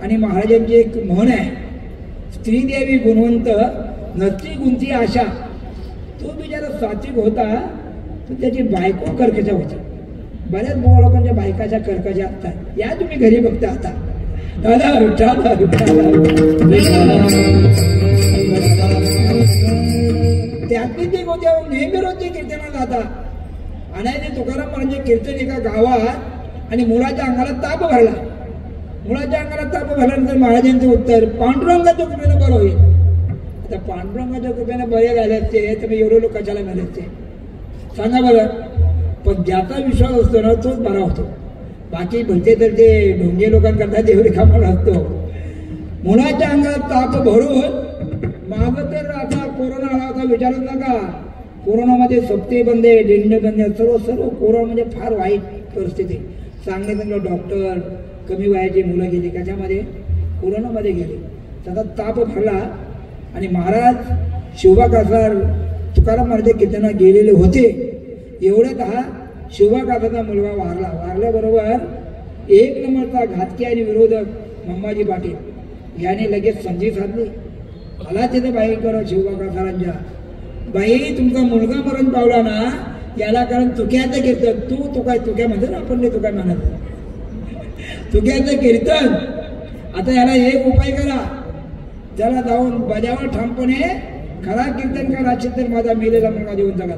Speaker 2: आणि महाराजांची एक म्हण आहे, स्त्रीदेवी गुणवंत नसती गुंती आशा. तो बिचारा सात्विक होता, तर त्याची बायको कर्कशा होती. बऱ्याच लोकांच्या बायकाच्या कर्कशा असतात. या तुम्ही घरी बघता आता. दादा विठ्ठल त्यातली ते होत्या नेहमी रोजचे कीर्तनाला जाता. आणि ते तुकाराम महाराजांचे कीर्तन एका गावात आणि मुलाच्या अंगाला ताप भरला. मुलाच्या अंगाला ताप भरल्यानंतर महाराजांचं उत्तर, पांडुरंगाच्या कृपेनं बरं होईल. आता पांडुरंगाच्या कृपेनं बरे झाले असते तर मी एवढे लोक कशाला मिळाले असते सांगा बरं. पण ज्याचा विश्वास असतो ना तोच बरा होतो. बाकी म्हणते तर ते ढोंगे लोकांकरता तेवढे कामाला असतो. मुलाच्या अंगाला ताप भरून माझं तर आता कोरोना आला होता विचारत नका. कोरोनामध्ये सप्ते बंदे, दिंड बंदे, सर्व कोरोना म्हणजे फार वाईट परिस्थिती. सांगणे डॉक्टर कमी वयाची मुलं गेली, कशामध्ये कोरोनामध्ये गेली. त्याचा ताप भरला आणि महाराज शिवबा कासार तुकाराम महाराज कीर्तनात गेलेले होते. एवढ्यात हा शिवबा कासाचा मुलगा वारला. वारल्याबरोबर एक नंबरचा घातकी आणि विरोधक मंबाजी पाटील याने लगेच संधी साधली. आला तिथे बाई करा शिवबा कासारांच्या, बाई तुमचा मुलगा मरण पावला ना, याला कारण तुक्याचं कीर्तन. तू काय तुक्या म्हणतो ना आपण, तू काय म्हणत तुक्याचं कीर्तन. आता याला एक उपाय करा, त्याला जाऊन बजावा ठामपणे, खरा कीर्तन करा, तर माझा मेलेला मुलगा जिवंत करा.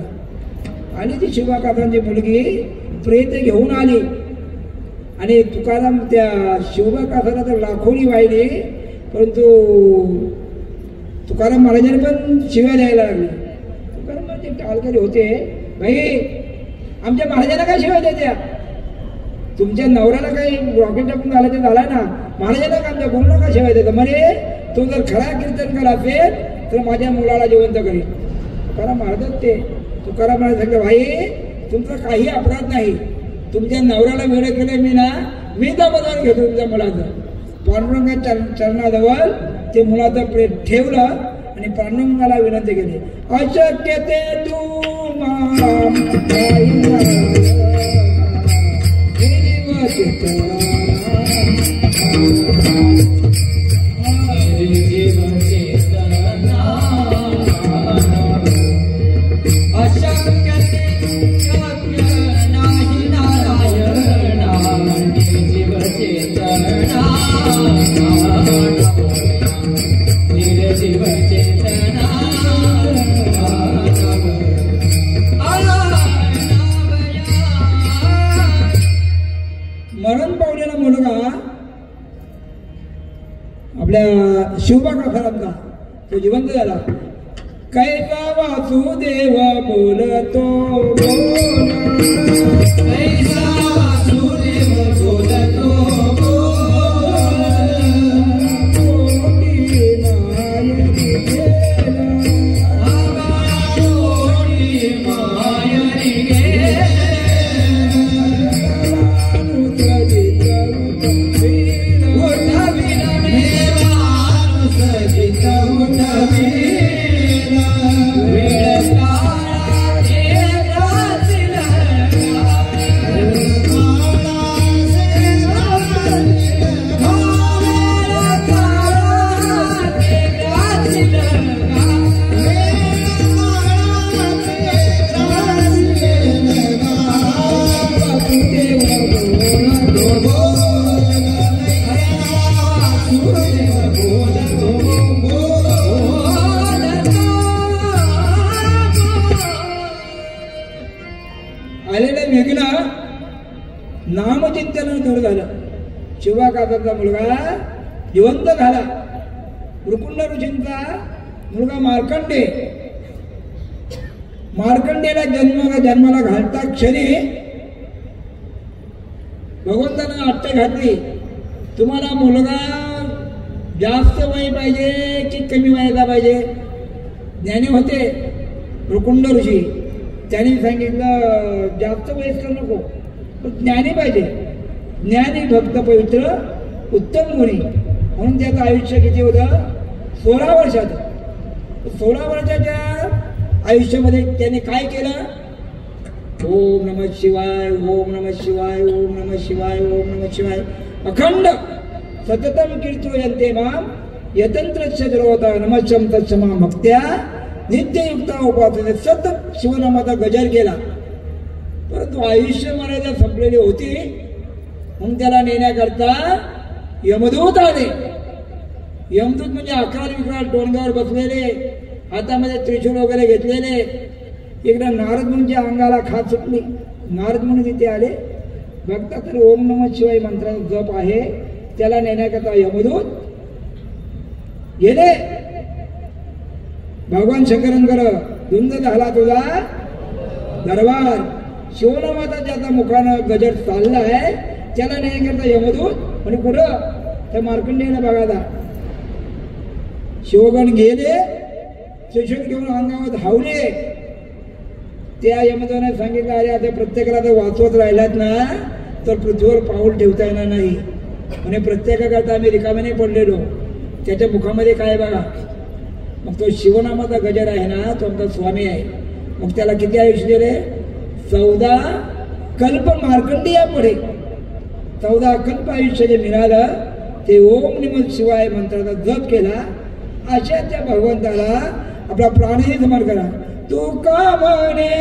Speaker 2: आणि ती शिवबा कासारांची मुलगी प्रेत घेऊन आली आणि तुकाराम त्या शिवबा कासाला तर लाखोनी वाहिली. परंतु तुकाराम महाराजांनी पण शिव्या द्यायला लागली. तुकाराम महाराज टाळकरी होते. भाई आमच्या महाराजांना काय शिव्या द्यायच्या? तुमच्या नवऱ्याला काही रॉकेट टाकून झाला ते झाला ना, महाराजांना का आमच्या गुरुला का शिवाय देतं म्हणे. तो जर खरा कीर्तन करा असेल तर माझ्या मुलाला जिवंत करेल. तुकाराम महाराजच ते. तुकाराम महाराज सांगते, भाई तुमचा काही अपराध नाही, तुमच्या नवऱ्याला वेळ केलं मी ना, मी जबाबदार घेतो तुमच्या मुलाचं. पांडुरंगाच्या चरणाजवळ ते मुलाचं प्रेम ठेवलं आणि पांडुरंगाला विनंती केली, अशक्य ते तू मरण पावलेला मुलगा आपल्या शिवबा कासारांचा तो जिवंत झाला. कैसा वासुदेव बोलतो बोल, कैसा वासुदेव बोलतो बोल, कोटी मायरी गेला, कोटी मायरी गेला. आलेलं विघ्न नामचिंतन दूर झालं. शिवबा कासारांचा मुलगा जिवंत झाला. रुकुंड ऋषींचा मुलगा मार्कंडे मार्कंडेला जन्माला घालता क्षणी भगवंतानं अट्ट घातली, तुम्हाला मुलगा जास्त वय पाहिजे की कमी वयाचा पाहिजे? ज्ञानी होते रुकुंड ऋषी, त्यांनी सांगितलं जास्त वयस्कर नको, पण ज्ञानी पाहिजे. ज्ञानी भक्त पवित्र उत्तम गुणी, म्हणून त्याचं आयुष्य किती होतं? 16 वर्षाचं. 16 वर्षाच्या आयुष्यामध्ये त्याने काय केलं? ओम नमः शिवाय, ओम नमः शिवाय, ओम नमः शिवाय, ओम नमः शिवाय अखंड सततम कीर्तयन्ते माम यतंत्रस्य जरोता नमश्चम तत्समा भक्त्या नित्ययुक्ता उपासने. सतत शिवनामाचा गजर केला. परंतु आयुष्य मर्यादा संपलेली होती, म्हणून त्याला नेण्याकरता यमदूत आले. यमदूत म्हणजे अकराल विकराल टोणगावर बसलेले, हातामध्ये त्रिशूल वगैरे घेतलेले. एकदा नारद मुनीच्या अंगाला खात सुटली. नारद मुनी तिथे आले. बघता तर ओम नमः शिवाय मंत्राचा जप आहे. त्याला नेण्याकरता यमदूत गेले. भगवान शंकरांकडे धुंद झाला तुझा दरबार. शिवनामाता ज्याचा मुखानं गजर चालला आहे त्याला नेण्याकरता यमदूत. आणि कुठं? त्या मार्कंडेयला बघायला. शिवगण गेले, त्रिशूल घेऊन अंगावर धावले. त्या यमदूताने सांगितलं, अरे आता प्रत्येकाला जर वाचवत राहिलात ना तर पृथ्वीवर पाऊल ठेवता येणार नाही. म्हणजे प्रत्येकाकरता आम्ही रिकाम्याने पडलेलो. त्याच्या मुखामध्ये काय बघा. मग तो शिवनामाचा गजर आहे ना, तो आमचा स्वामी आहे. मग त्याला किती आयुष्य दिले? 14 कल्प मार्कंडेया पुढे 14 कल्प आयुष्य जे मिळालं ते ओम नमः शिवाय मंत्राचा जप केला. अशा त्या भगवंताला आपला प्राणही समर्पण करा. तू का म्हणे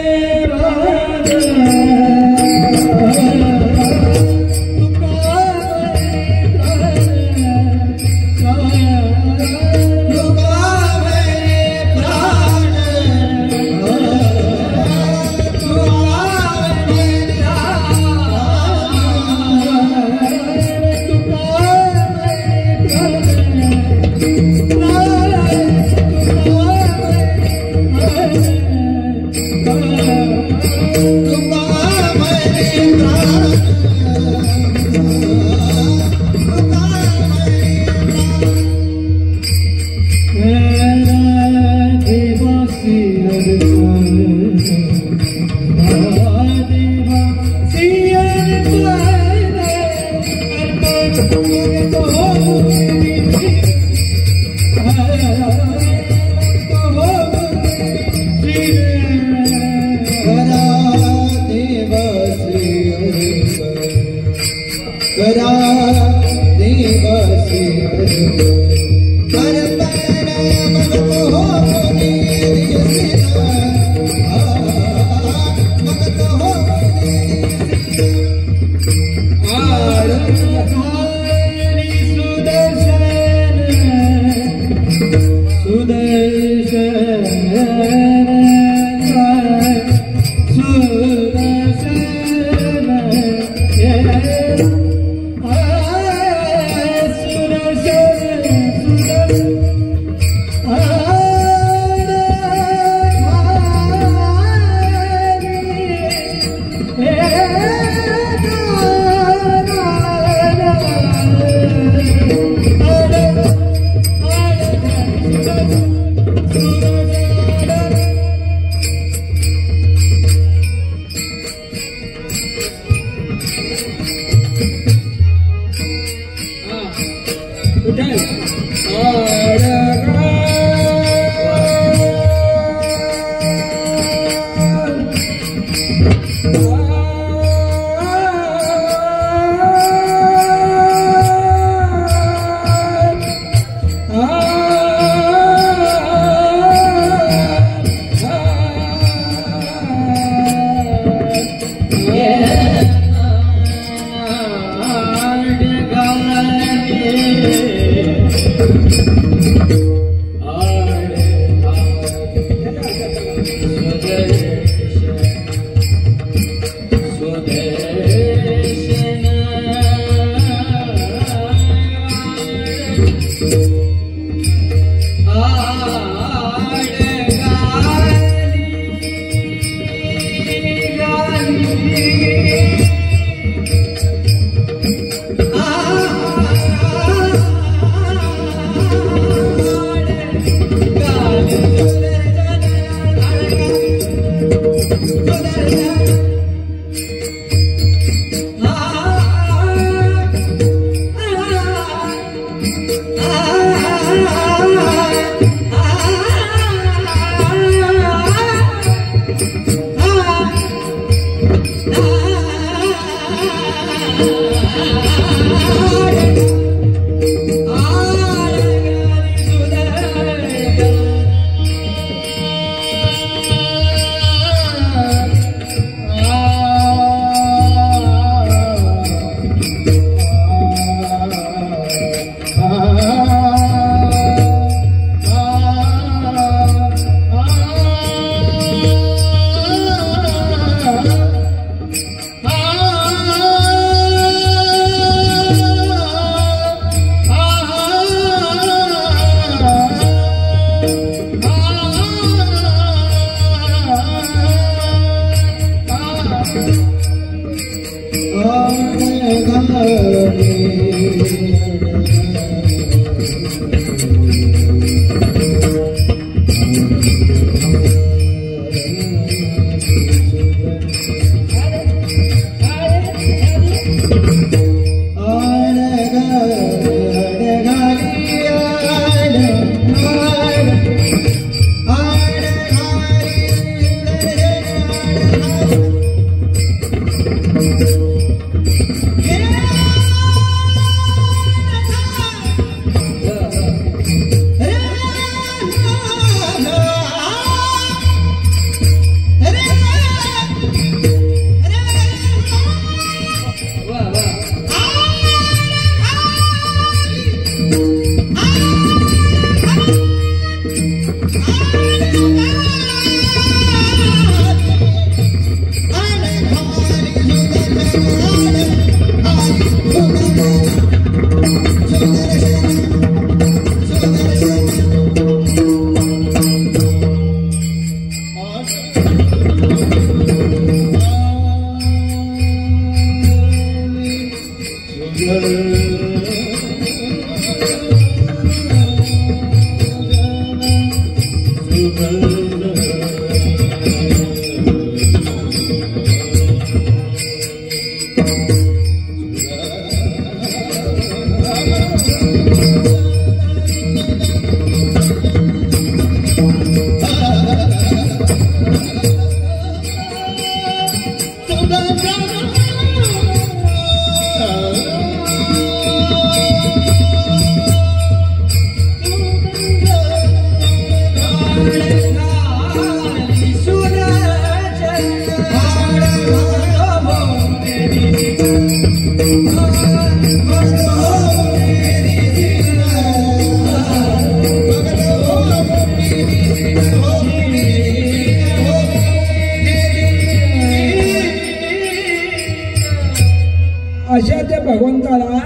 Speaker 2: अशा त्या भगवंताला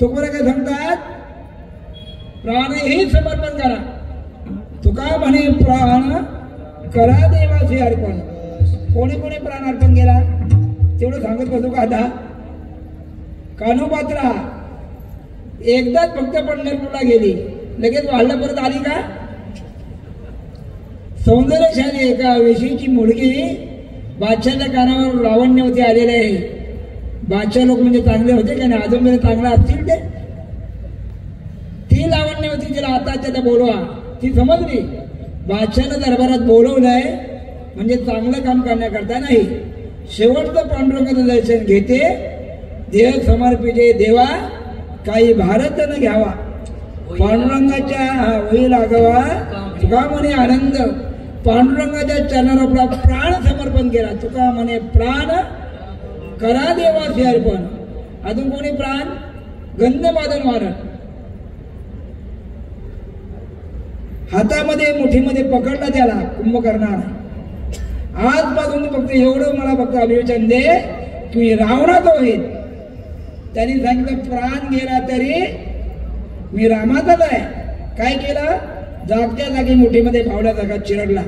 Speaker 2: तुकोबरा काय सांगतात, प्राणही समर्पण करा. तुका म्हणे प्राण करा देवाचे अर्पण. कोणी कोणी प्राण अर्पण केला तेवढं सांगत बसू का आता. कानोपात्रा एकदाच फक्त पंढरपूरला गेली, लगेच वाढला परत आली का. सौंदर्यशाली एका वेशीची मुलगी बादशाच्या कानावर लावण्यवती आलेले आहे. बादशाह लोक म्हणजे चांगले होते का नाही, अजून चांगला असतील ते. ती लावण्यवती तिला आता त्या बोलवा, ती समजली. बादशाला दरबारात बोलवलंय म्हणजे चांगलं काम करण्याकरता नाही. शेवटचं पांडुरंगाचं दर्शन घेते, देह समर्पिते देवा काही भारत न घ्यावा. पांडुरंगाच्या होईल आगवा तुका म्हणे आनंद. पांडुरंगाच्या चरणावर आपला प्राण समर्पण केला. तुका म्हणे प्राण करा देवाचे अर्पण. अजून कोणी प्राण गंध बादन मारण. हातामध्ये मुठीमध्ये पकडला त्याला कुंभकर्णाने. आजपासून फक्त एवढं मला फक्त अभिवचन दे की रावणाचा होईल. त्यांनी सांगितलं प्राण गेला तरी मी रामाचाच आहे. काय केलं, जागच्या जागी मुठीमध्ये फावड्या जागा चिरडला,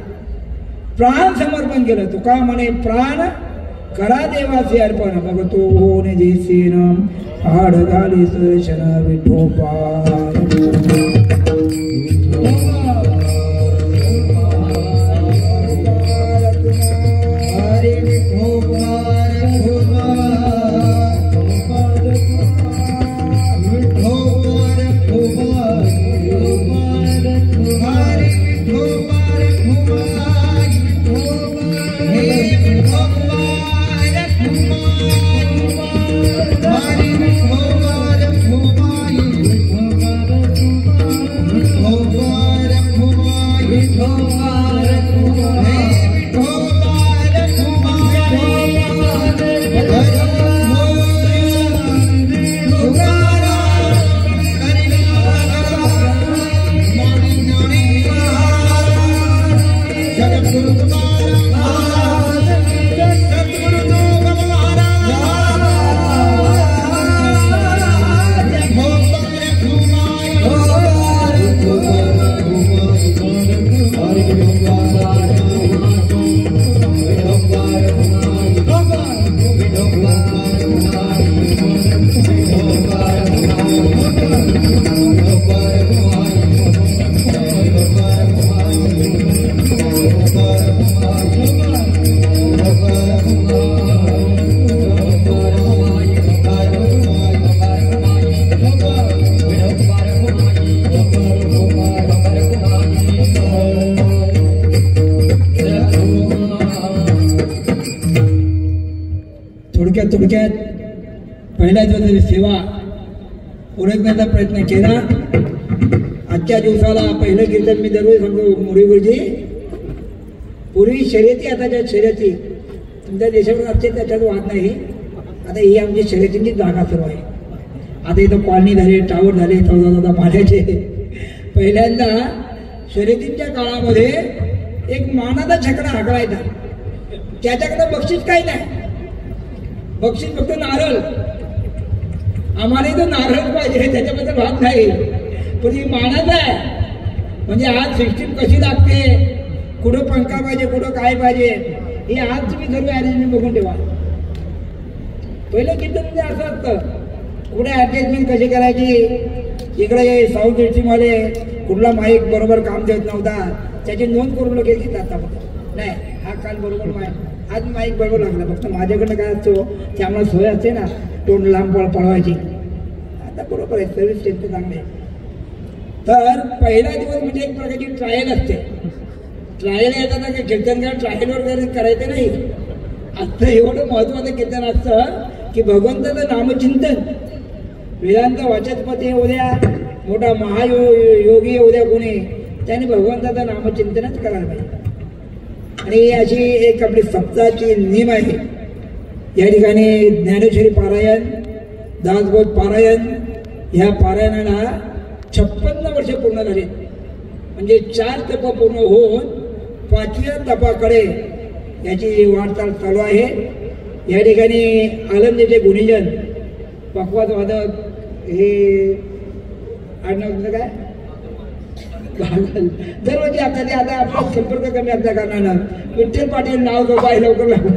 Speaker 2: प्राण समर्पण केलं. तुका म्हणे प्राण करा देवाचे अर्पण बघतो होणे जेसीन हाड घाली सण विठोबा थोडक्यात पहिल्या दिवसाची सेवा ओळखण्याचा प्रयत्न केला. आजच्या दिवसाला पहिलं कीर्तन मी दरवेळी सांगतो मोरी गुरुजी, पूर्वी शर्यती आताच्या शर्यती तुमच्या देशावर असते त्याच्यात वाद नाही. आता ही आमची शर्यतींची जागा सुरू आहे. आता इथं कॉलनी झाले, टावर झाले, चौदा पाण्याचे. पहिल्यांदा शर्यतींच्या काळामध्ये एक मानाचा छकडा हाकलायचा, त्याच्याकडे बक्षीस काही नाही, बक्षीस फक्त नारळ. आम्हाला इथं नारळ पाहिजे त्याच्याबद्दल भाग नाही, पण ही मानत आहे. म्हणजे आज सिस्टीम कशी लागते, कुठं पंखा पाहिजे, कुठं काय पाहिजे, हे आज तुम्ही सर्व अरेंजमेंट बघून ठेवा. पहिलं कीर्तन म्हणजे असं असतं, कुठे ॲडजस्टमेंट कशी करायची. इकडे साऊंड सिस्टीमवाले कुठला माईक बरोबर काम देत नव्हता, त्याची नोंद करून लगेच घेतात. नाही हा काल बरोबर माईक, आज माईक बरोबर लागला. फक्त माझ्याकडनं काय असतो की आम्हाला सोय असते ना तोंड लांब पळवायची. आता बरोबर आहे, सर्व्हिस स्टेशन चांगले. तर पहिला दिवस म्हणजे एक प्रकारची ट्रायल असते. ट्रायल येतात की कीर्तनकार ट्रायलवर वगैरे करायचं नाही. आता एवढं महत्वाचं कीर्तन असतं की भगवंताचं नामचिंतन. वेदांत वाचस्पती उद्या मोठा महायोगी उद्या कोणी, त्याने भगवंताचं नामचिंतनच करायला पाहिजे. आणि अशी एक आपली सप्ताहाची नियम आहे. या ठिकाणी ज्ञानेश्वरी पारायण, दासबोध पारायण, ह्या पारायणाला 56 वर्ष पूर्ण झाली. म्हणजे 4 तप पूर्ण होऊन 5व्या तपाकडे याची वाटचाल चालू आहे. या ठिकाणी आनंदीचे गुणीजन, पक्वाद वादक, हे आडनाव काय दररोज आपल्याला आता आपला संपर्क कमी असल्या कारणानं विठ्ठल पाटील नाव कसं आहे लवकर लागू,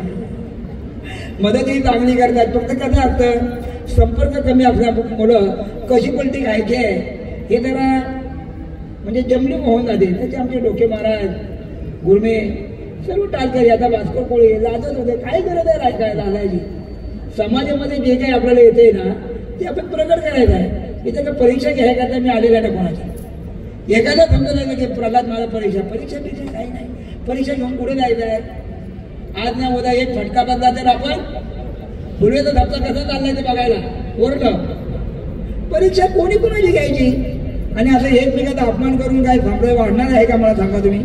Speaker 2: मदतही चांगली करतात. फक्त कसं असतं संपर्क कमी असल्यामुळं कशी पलटी खायची आहे हे जरा म्हणजे जमलीक होऊन जाते. त्याचे आमचे डोके महाराज, गुरमे सर्व टाळकरी, आता भास्कर कोळी लाजत होते. काय गरज आहे राहायला लाजायची. समाजामध्ये जे काही आपल्याला येते ना ते आपण प्रकट करायचं आहे. इथं का परीक्षा घ्यायकरता मी आलेला ना कोणाच्या. एखादा समजलं की प्रल्हाद माझा परीक्षा काही नाही. परीक्षा घेऊन पुढे जायचं आहे. आज ना उद्या एक फटका बदला तर आपण पुढेचा धप्पा कसा चाललाय ते बघायला ओरडलं. परीक्षा कोणी कोणाची घ्यायची आणि असं एकमेकाचा अपमान करून काय संप्रदाय वाढणार आहे का मला सांगा तुम्ही.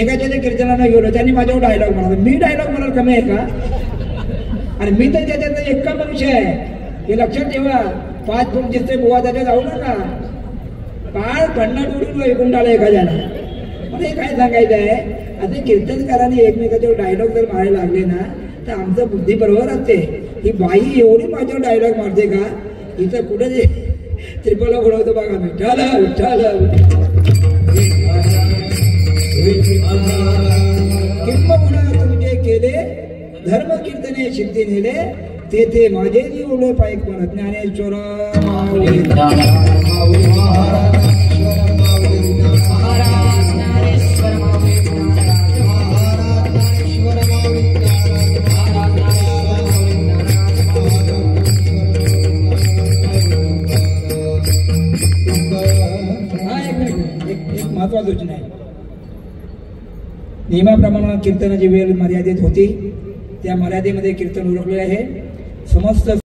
Speaker 2: एकाच्या त्या कीर्तनाला गेलो, त्यांनी माझ्यावर डायलॉग म्हणाला. मी डायलॉग म्हणाल कमी आहे का. आणि मी तर त्याच्यात एका मनुष्य आहे हे लक्षात ठेवा. 5 फूट दिसते बुवा त्याच्या जाऊ नका. काळ पन्नाट उडून वैकुंठाला एखाद्याला. मला हे काय सांगायचं आहे, असे कीर्तनकारांनी एकमेकाच्यावर डायलॉग जर मारायला लागले ना तर आमचं बुद्धी बरोबर असते. ही बाई एवढी माझ्यावर डायलॉग मारते का, इथं कुठं जे त्रिपला बोलवतो बघा, विठ्ठल विठ्ठल किंबहुना तुमचे केले धर्म कीर्तने सिद्धी नेले तेथे माझे जीवले पायक म्हणत ज्ञानेश्वर माऊली महत्वाची सूचना आहे. नियमाप्रमाणे कीर्तनाची वेळ मर्यादित होती. त्या मर्यादेमध्ये कीर्तन उरकले आहे. समस्त